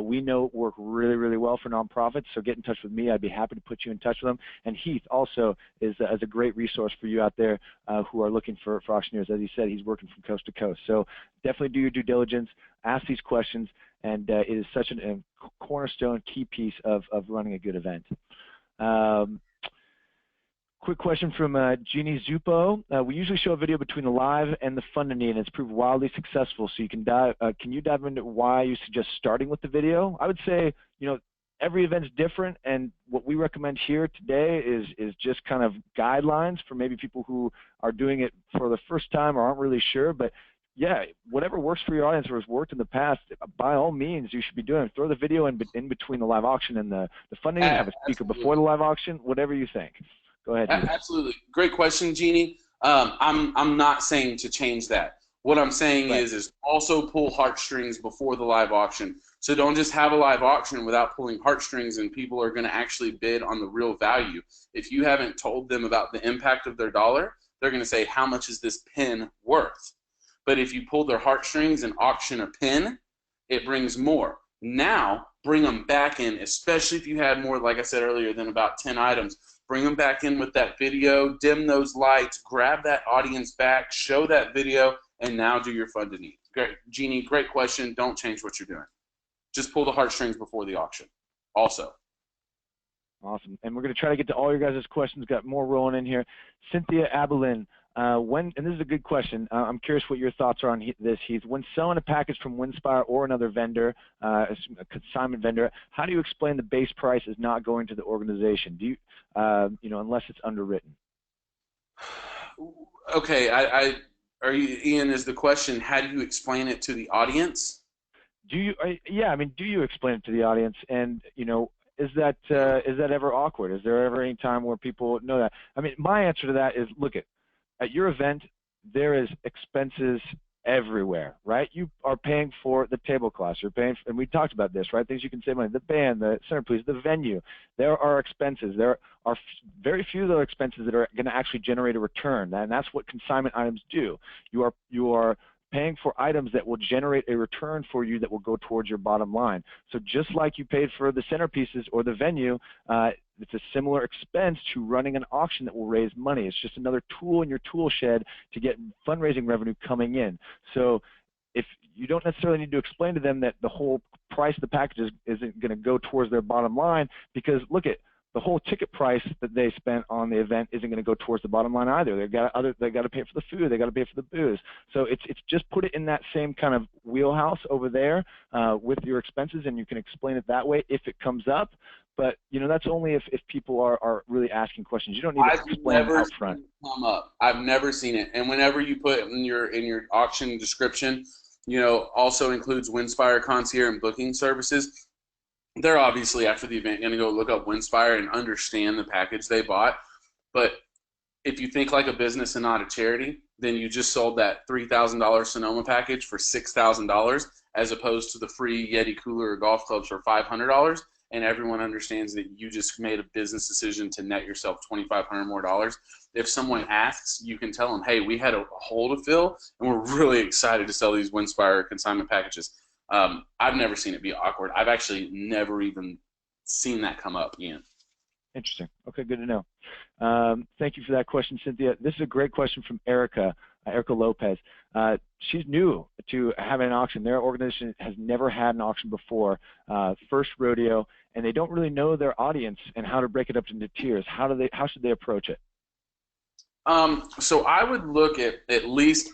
we know work really, really well for nonprofits. So get in touch with me. I'd be happy to put you in touch with them. And Heath also is a great resource for you out there who are looking for auctioneers. As he said, he's working from coast to coast. So definitely do your due diligence, ask these questions, and it is such a cornerstone, key piece of running a good event. Quick question from Jeannie Zupo. We usually show a video between the live and the funding need, and it's proved wildly successful. So you can you dive into why you suggest starting with the video? I would say, every event's different, and what we recommend here today is just kind of guidelines for maybe people who are doing it for the first time or aren't really sure. But yeah, whatever works for your audience or has worked in the past, by all means, you should be doing it. Throw the video in between the live auction and the funding, have a speaker before the live auction, whatever you think. Go ahead. Absolutely. Great question, Jeannie. I'm not saying to change that. What I'm saying is also pull heartstrings before the live auction. So don't just have a live auction without pulling heartstrings, and people are going to actually bid on the real value. If you haven't told them about the impact of their dollar, they're going to say, how much is this pin worth? But if you pull their heartstrings and auction a pin, it brings more. Now, bring them back in, especially if you had more, like I said earlier, than about 10 items. Bring them back in with that video, dim those lights, grab that audience back, show that video, and now do your fund to need. Great, Jeannie, great question. Don't change what you're doing. Just pull the heartstrings before the auction also. Awesome. And we're going to try to get to all your guys' questions. Got more rolling in here. Cynthia Abelin, And this is a good question. I'm curious what your thoughts are on this, Heath. When selling a package from Winspire or another vendor, a consignment vendor, how do you explain the base price is not going to the organization? Do you, unless it's underwritten? Okay, are you, Ian, is the question, how do you explain it to the audience? Yeah, I mean, do you explain it to the audience? And, is that ever awkward? Is there ever any time where people know that? I mean, my answer to that is, look, at your event, there is expenses everywhere, right? You are paying for the tablecloths. You're paying, and we talked about this, right? Things you can save money. The band, the centerpiece, the venue. There are expenses. There are very few of those expenses that are going to actually generate a return, and that's what consignment items do. You are paying for items that will generate a return for you that will go towards your bottom line. So just like you paid for the centerpieces or the venue, it's a similar expense to running an auction that will raise money. It's just another tool in your tool shed to get fundraising revenue coming in. So if you don't necessarily need to explain to them that the whole price of the package isn't going to go towards their bottom line, because look at the whole ticket price that they spent on the event isn't going to go towards the bottom line either. They got to pay for the food. They got to pay for the booze. So it's just put it in that same kind of wheelhouse over there with your expenses, and you can explain it that way if it comes up. But that's only if people are really asking questions. You don't need to explain it out front. Come up. I've never seen it. And whenever you put in your auction description, also includes Winspire concierge and booking services. They're obviously, after the event, going to go look up Winspire and understand the package they bought. But if you think like a business and not a charity, then you just sold that $3,000 Sonoma package for $6,000 as opposed to the free Yeti cooler or golf clubs for $500. And everyone understands that you just made a business decision to net yourself $2,500 more. If someone asks, you can tell them, hey, we had a hole to fill, and we're really excited to sell these Winspire consignment packages. I've never seen it be awkward. I've actually never even seen that come up, Ian. Interesting. Okay, good to know. Thank you for that question, Cynthia. This is a great question from Erica Lopez. She's new to having an auction. Their organization has never had an auction before, first rodeo, and they don't really know their audience and how to break it up into tiers. How should they approach it? So I would look at least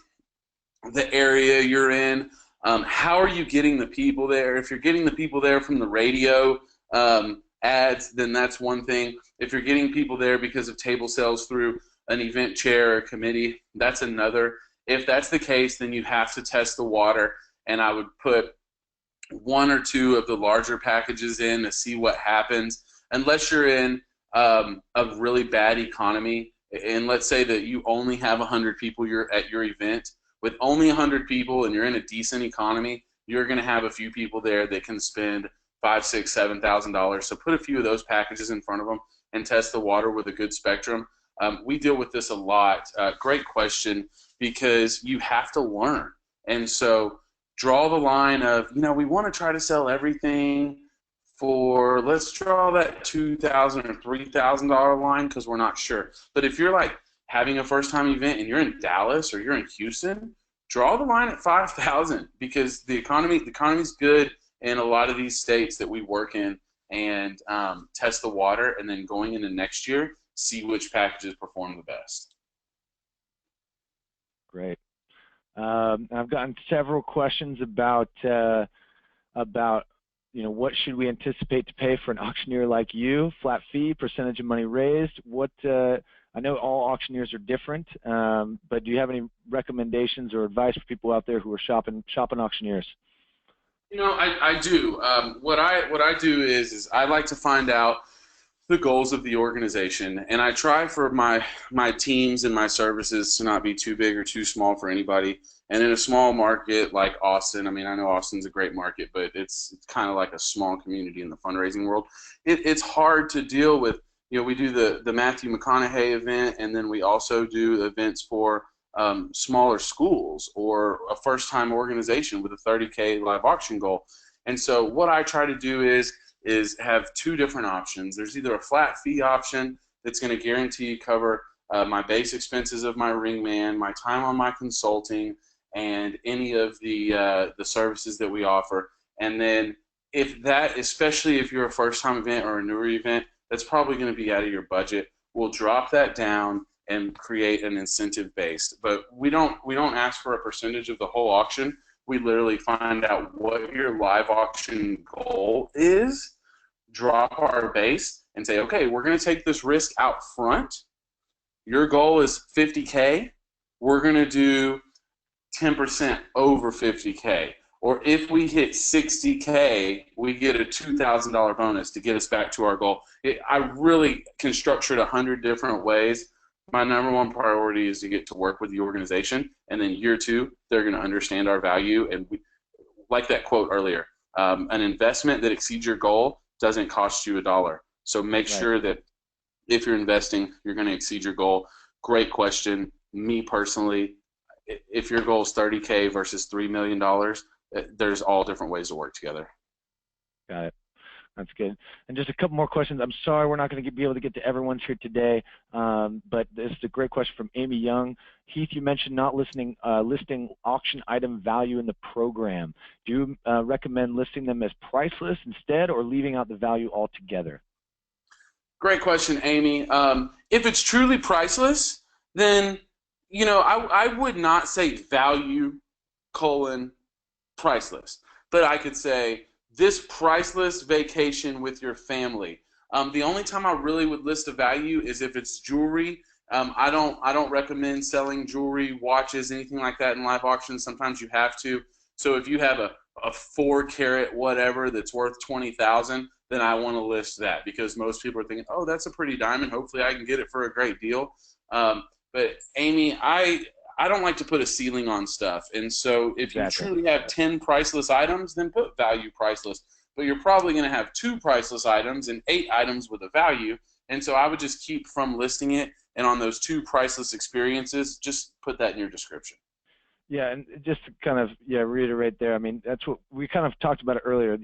the area you're in. How are you getting the people there? If you're getting the people there from the radio ads, then that's one thing. If you're getting people there because of table sales through an event chair or committee, that's another. If that's the case, then you have to test the water, and I would put one or two of the larger packages in to see what happens. Unless you're in a really bad economy, and let's say that you only have 100 people at your event. With only 100 people and you're in a decent economy, you're going to have a few people there that can spend $5,000, $6,000, $7,000. So put a few of those packages in front of them and test the water with a good spectrum. We deal with this a lot. Great question, because you have to learn. And so draw the line of, we want to try to sell everything for, let's draw that $2,000 or $3,000 line because we're not sure. But if you're like having a first-time event and you're in Dallas or you're in Houston, draw the line at $5,000 because the economy's good in a lot of these states that we work in, and test the water, and then going into next year, see which packages perform the best. Great. I've gotten several questions about what should we anticipate to pay for an auctioneer like you? Flat fee, percentage of money raised. I know all auctioneers are different, but do you have any recommendations or advice for people out there who are shopping auctioneers? I do. What I do is I like to find out the goals of the organization, and I try for my teams and my services to not be too big or too small for anybody. And in a small market like Austin, I mean, I know Austin's a great market, but it's kind of like a small community in the fundraising world. It's hard to deal with. We do the Matthew McConaughey event, and then we also do events for smaller schools or a first-time organization with a 30K live auction goal. And so what I try to do is have two different options. There's either a flat fee option that's going to guarantee cover my base expenses of my ring man, my time on my consulting, and any of the services that we offer. And then especially if you're a first-time event or a newer event, that's probably going to be out of your budget. We'll drop that down, and create an incentive based. But we don't ask for a percentage of the whole auction. We literally find out what your live auction goal is, drop our base, and say, okay, we're going to take this risk out front. Your goal is 50K. We're going to do 10% over 50K. Or if we hit 60K, we get a $2,000 bonus to get us back to our goal. I really can structure it 100 different ways. My number one priority is to get to work with the organization, and then year two, they're going to understand our value. And like that quote earlier, an investment that exceeds your goal doesn't cost you $1. So make sure that if you're investing, you're going to exceed your goal. Great question. Me personally, if your goal is 30K versus $3 million, there's all different ways to work together. Got it. That's good. And just a couple more questions. I'm sorry we're not going to be able to get to everyone's here today, but this is a great question from Amy Young. Heath, you mentioned not listing auction item value in the program. Do you recommend listing them as priceless instead, or leaving out the value altogether? Great question, Amy. If it's truly priceless, then I would not say value : priceless, but I could say this priceless vacation with your family. The only time I really would list a value is if it's jewelry. I don't recommend selling jewelry, watches, anything like that in live auctions. Sometimes you have to. So if you have a 4-carat whatever that's worth $20,000, then I want to list that, because most people are thinking, oh, that's a pretty diamond. Hopefully I can get it for a great deal. But Amy, I don't like to put a ceiling on stuff. And so if you truly have 10 priceless items, then put value priceless. But you're probably going to have 2 priceless items and 8 items with a value. And so I would just keep from listing it. And on those 2 priceless experiences, just put that in your description. Yeah, and just to kind of reiterate there, I mean, that's what we kind of talked about it earlier.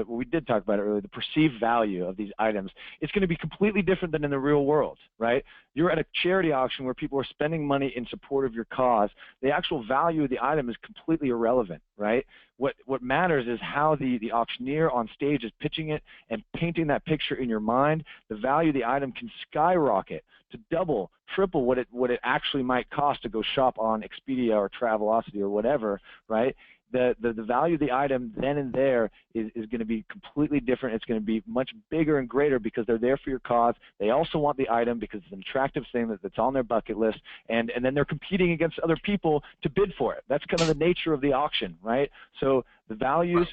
We did talk about it earlier. The perceived value of these items, it's going to be completely different than in the real world, right? You're at a charity auction where people are spending money in support of your cause. The actual value of the item is completely irrelevant, right? What matters is how the auctioneer on stage is pitching it and painting that picture in your mind. The value of the item can skyrocket to double, triple what it actually might cost to go shop on Expedia or Travelocity or whatever, right? The value of the item then and there is going to be completely different. It's going to be much bigger and greater because they're there for your cause. They also want the item because it's an attractive thing that's on their bucket list, and then they're competing against other people to bid for it. That's kind of the nature of the auction, right? So the values,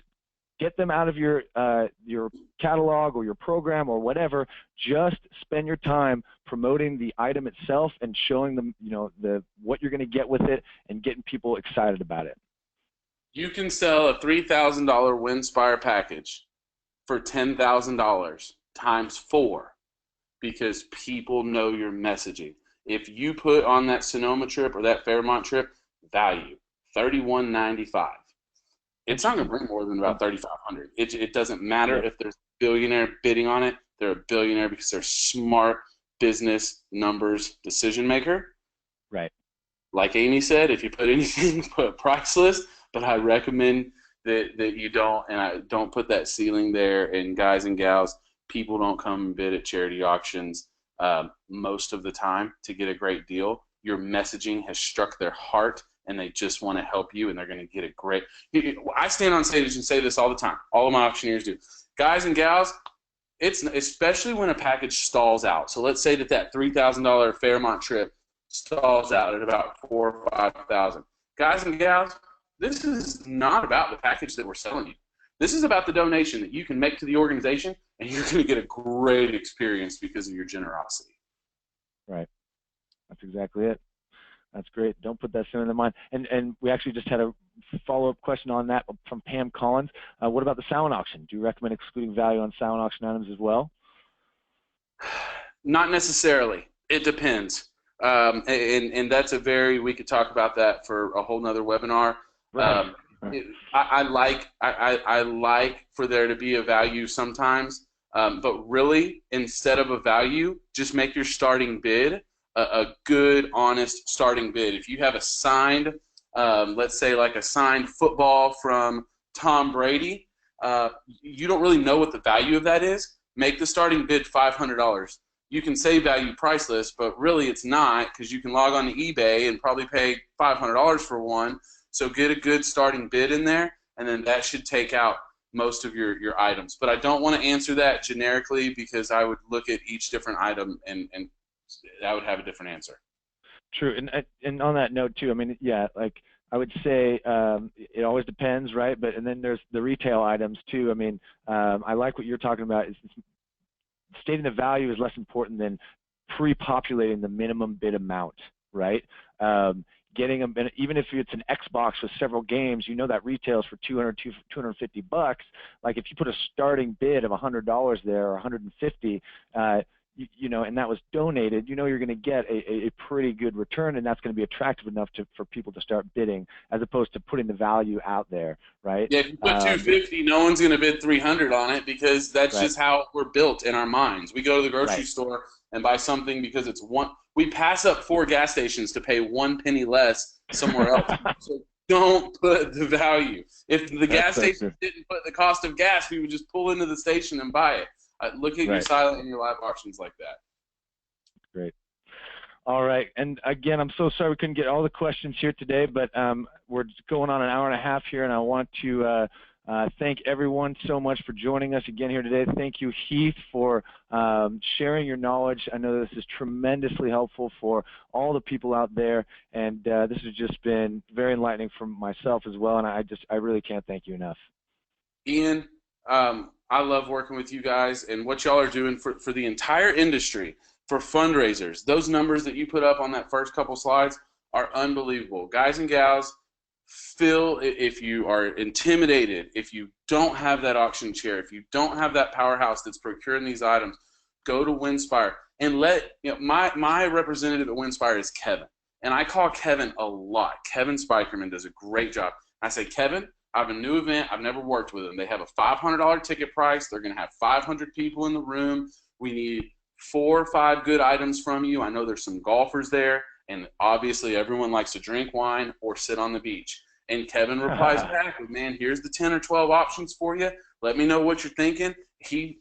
get them out of your catalog or your program or whatever. Just spend your time promoting the item itself and showing them, what you're going to get with it and getting people excited about it. You can sell a $3,000 Winspire package for $10,000 times 4 because people know your messaging. If you put on that Sonoma trip or that Fairmont trip, value, $31.95. It's not going to bring more than about $3,500. It doesn't matter if there's a billionaire bidding on it. They're a billionaire because they're smart business numbers decision maker. Right. Like Amy said, if you put anything, put priceless. But I recommend that you don't put that ceiling there. And guys and gals, people don't come and bid at charity auctions most of the time to get a great deal. Your messaging has struck their heart, and they just want to help you, and they're going to get a great. I stand on stage and say this all the time. All of my auctioneers do. Guys and gals, it's especially when a package stalls out. So let's say that $3,000 Fairmont trip stalls out at about $4,000 or $5,000. Guys and gals, this is not about the package that we're selling you. This is about the donation that you can make to the organization, and you're going to get a great experience because of your generosity. Right. That's exactly it. That's great. Don't put that sin in their mind. And we actually just had a follow-up question on that from Pam Collins. What about the silent auction? Do you recommend excluding value on silent auction items as well? Not necessarily. It depends. And that's we could talk about that for a whole nother webinar. Right. I like for there to be a value sometimes, but really, instead of a value, just make your starting bid a good, honest starting bid. If you have a signed, let's say like a signed football from Tom Brady, you don't really know what the value of that is. Make the starting bid $500. you can say value price list, but really it's not, because you can log on to eBay and probably pay $500 for one. So get a good starting bid in there, and then that should take out most of your items. But I don't want to answer that generically, because I would look at each different item and I would have a different answer. True, and on that note too, I mean, yeah, like I would say it always depends, right? But and then there's the retail items too. I mean, I like what you're talking about. Is stating the value is less important than pre-populating the minimum bid amount, right? Getting them, even if it's an Xbox with several games, you know that retails for $250. Like if you put a starting bid of $100 there or $150, you know, and that was donated, you know you're going to get a pretty good return, and that's going to be attractive enough for people to start bidding, as opposed to putting the value out there, right? Yeah, if you put 250, no one's going to bid 300 on it, because that's just how we're built in our minds. We go to the grocery store and buy something because it's one. We pass up 4 gas stations to pay 1 penny less somewhere else. So don't put the value. If the gas station didn't put the cost of gas, we would just pull into the station and buy it. Look at your silent and your live auctions like that. Great. All right. And again, I'm so sorry we couldn't get all the questions here today, but we're going on an hour and a half here, and I want to thank everyone so much for joining us again here today. Thank you, Heath, for sharing your knowledge. I know this is tremendously helpful for all the people out there, and this has just been very enlightening for myself as well, and I really can't thank you enough. Ian, I love working with you guys, and what y'all are doing for the entire industry, for fundraisers. Those numbers that you put up on that first couple slides are unbelievable. Guys and gals, if you are intimidated, if you don't have that auction chair, if you don't have that powerhouse that's procuring these items, go to Winspire and my representative at Winspire is Kevin, and I call Kevin a lot. Kevin Spikerman does a great job. I say, Kevin, I have a new event. I've never worked with them. They have a $500 ticket price. They're going to have 500 people in the room. We need 4 or 5 good items from you. I know there's some golfers there, and obviously everyone likes to drink wine or sit on the beach. And Kevin replies back with, man, here's the 10 or 12 options for you. Let me know what you're thinking. He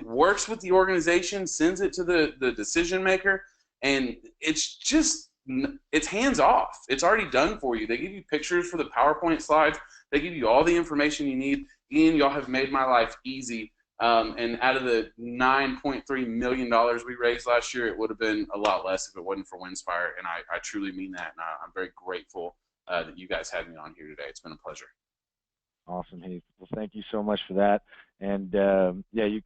works with the organization, sends it to the decision maker, and it's hands off. It's already done for you. They give you pictures for the PowerPoint slides. They give you all the information you need. Ian, y'all have made my life easy. And out of the $9.3 million we raised last year, it would have been a lot less if it wasn't for Winspire. And I truly mean that. And I'm very grateful that you guys had me on here today. It's been a pleasure. Awesome, Heath. Well, thank you so much for that. And yeah, you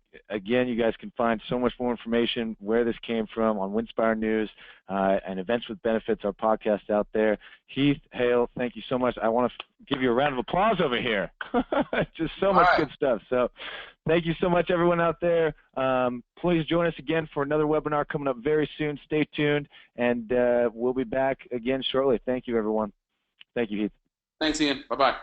guys can find so much more information where this came from on Winspire News and Events with Benefits, our podcast out there. Heath, Hale, thank you so much. I want to give you a round of applause over here. Just so much good stuff. So thank you so much, everyone out there. Please join us again for another webinar coming up very soon. Stay tuned, and we'll be back again shortly. Thank you, everyone. Thank you, Heath. Thanks, Ian. Bye-bye.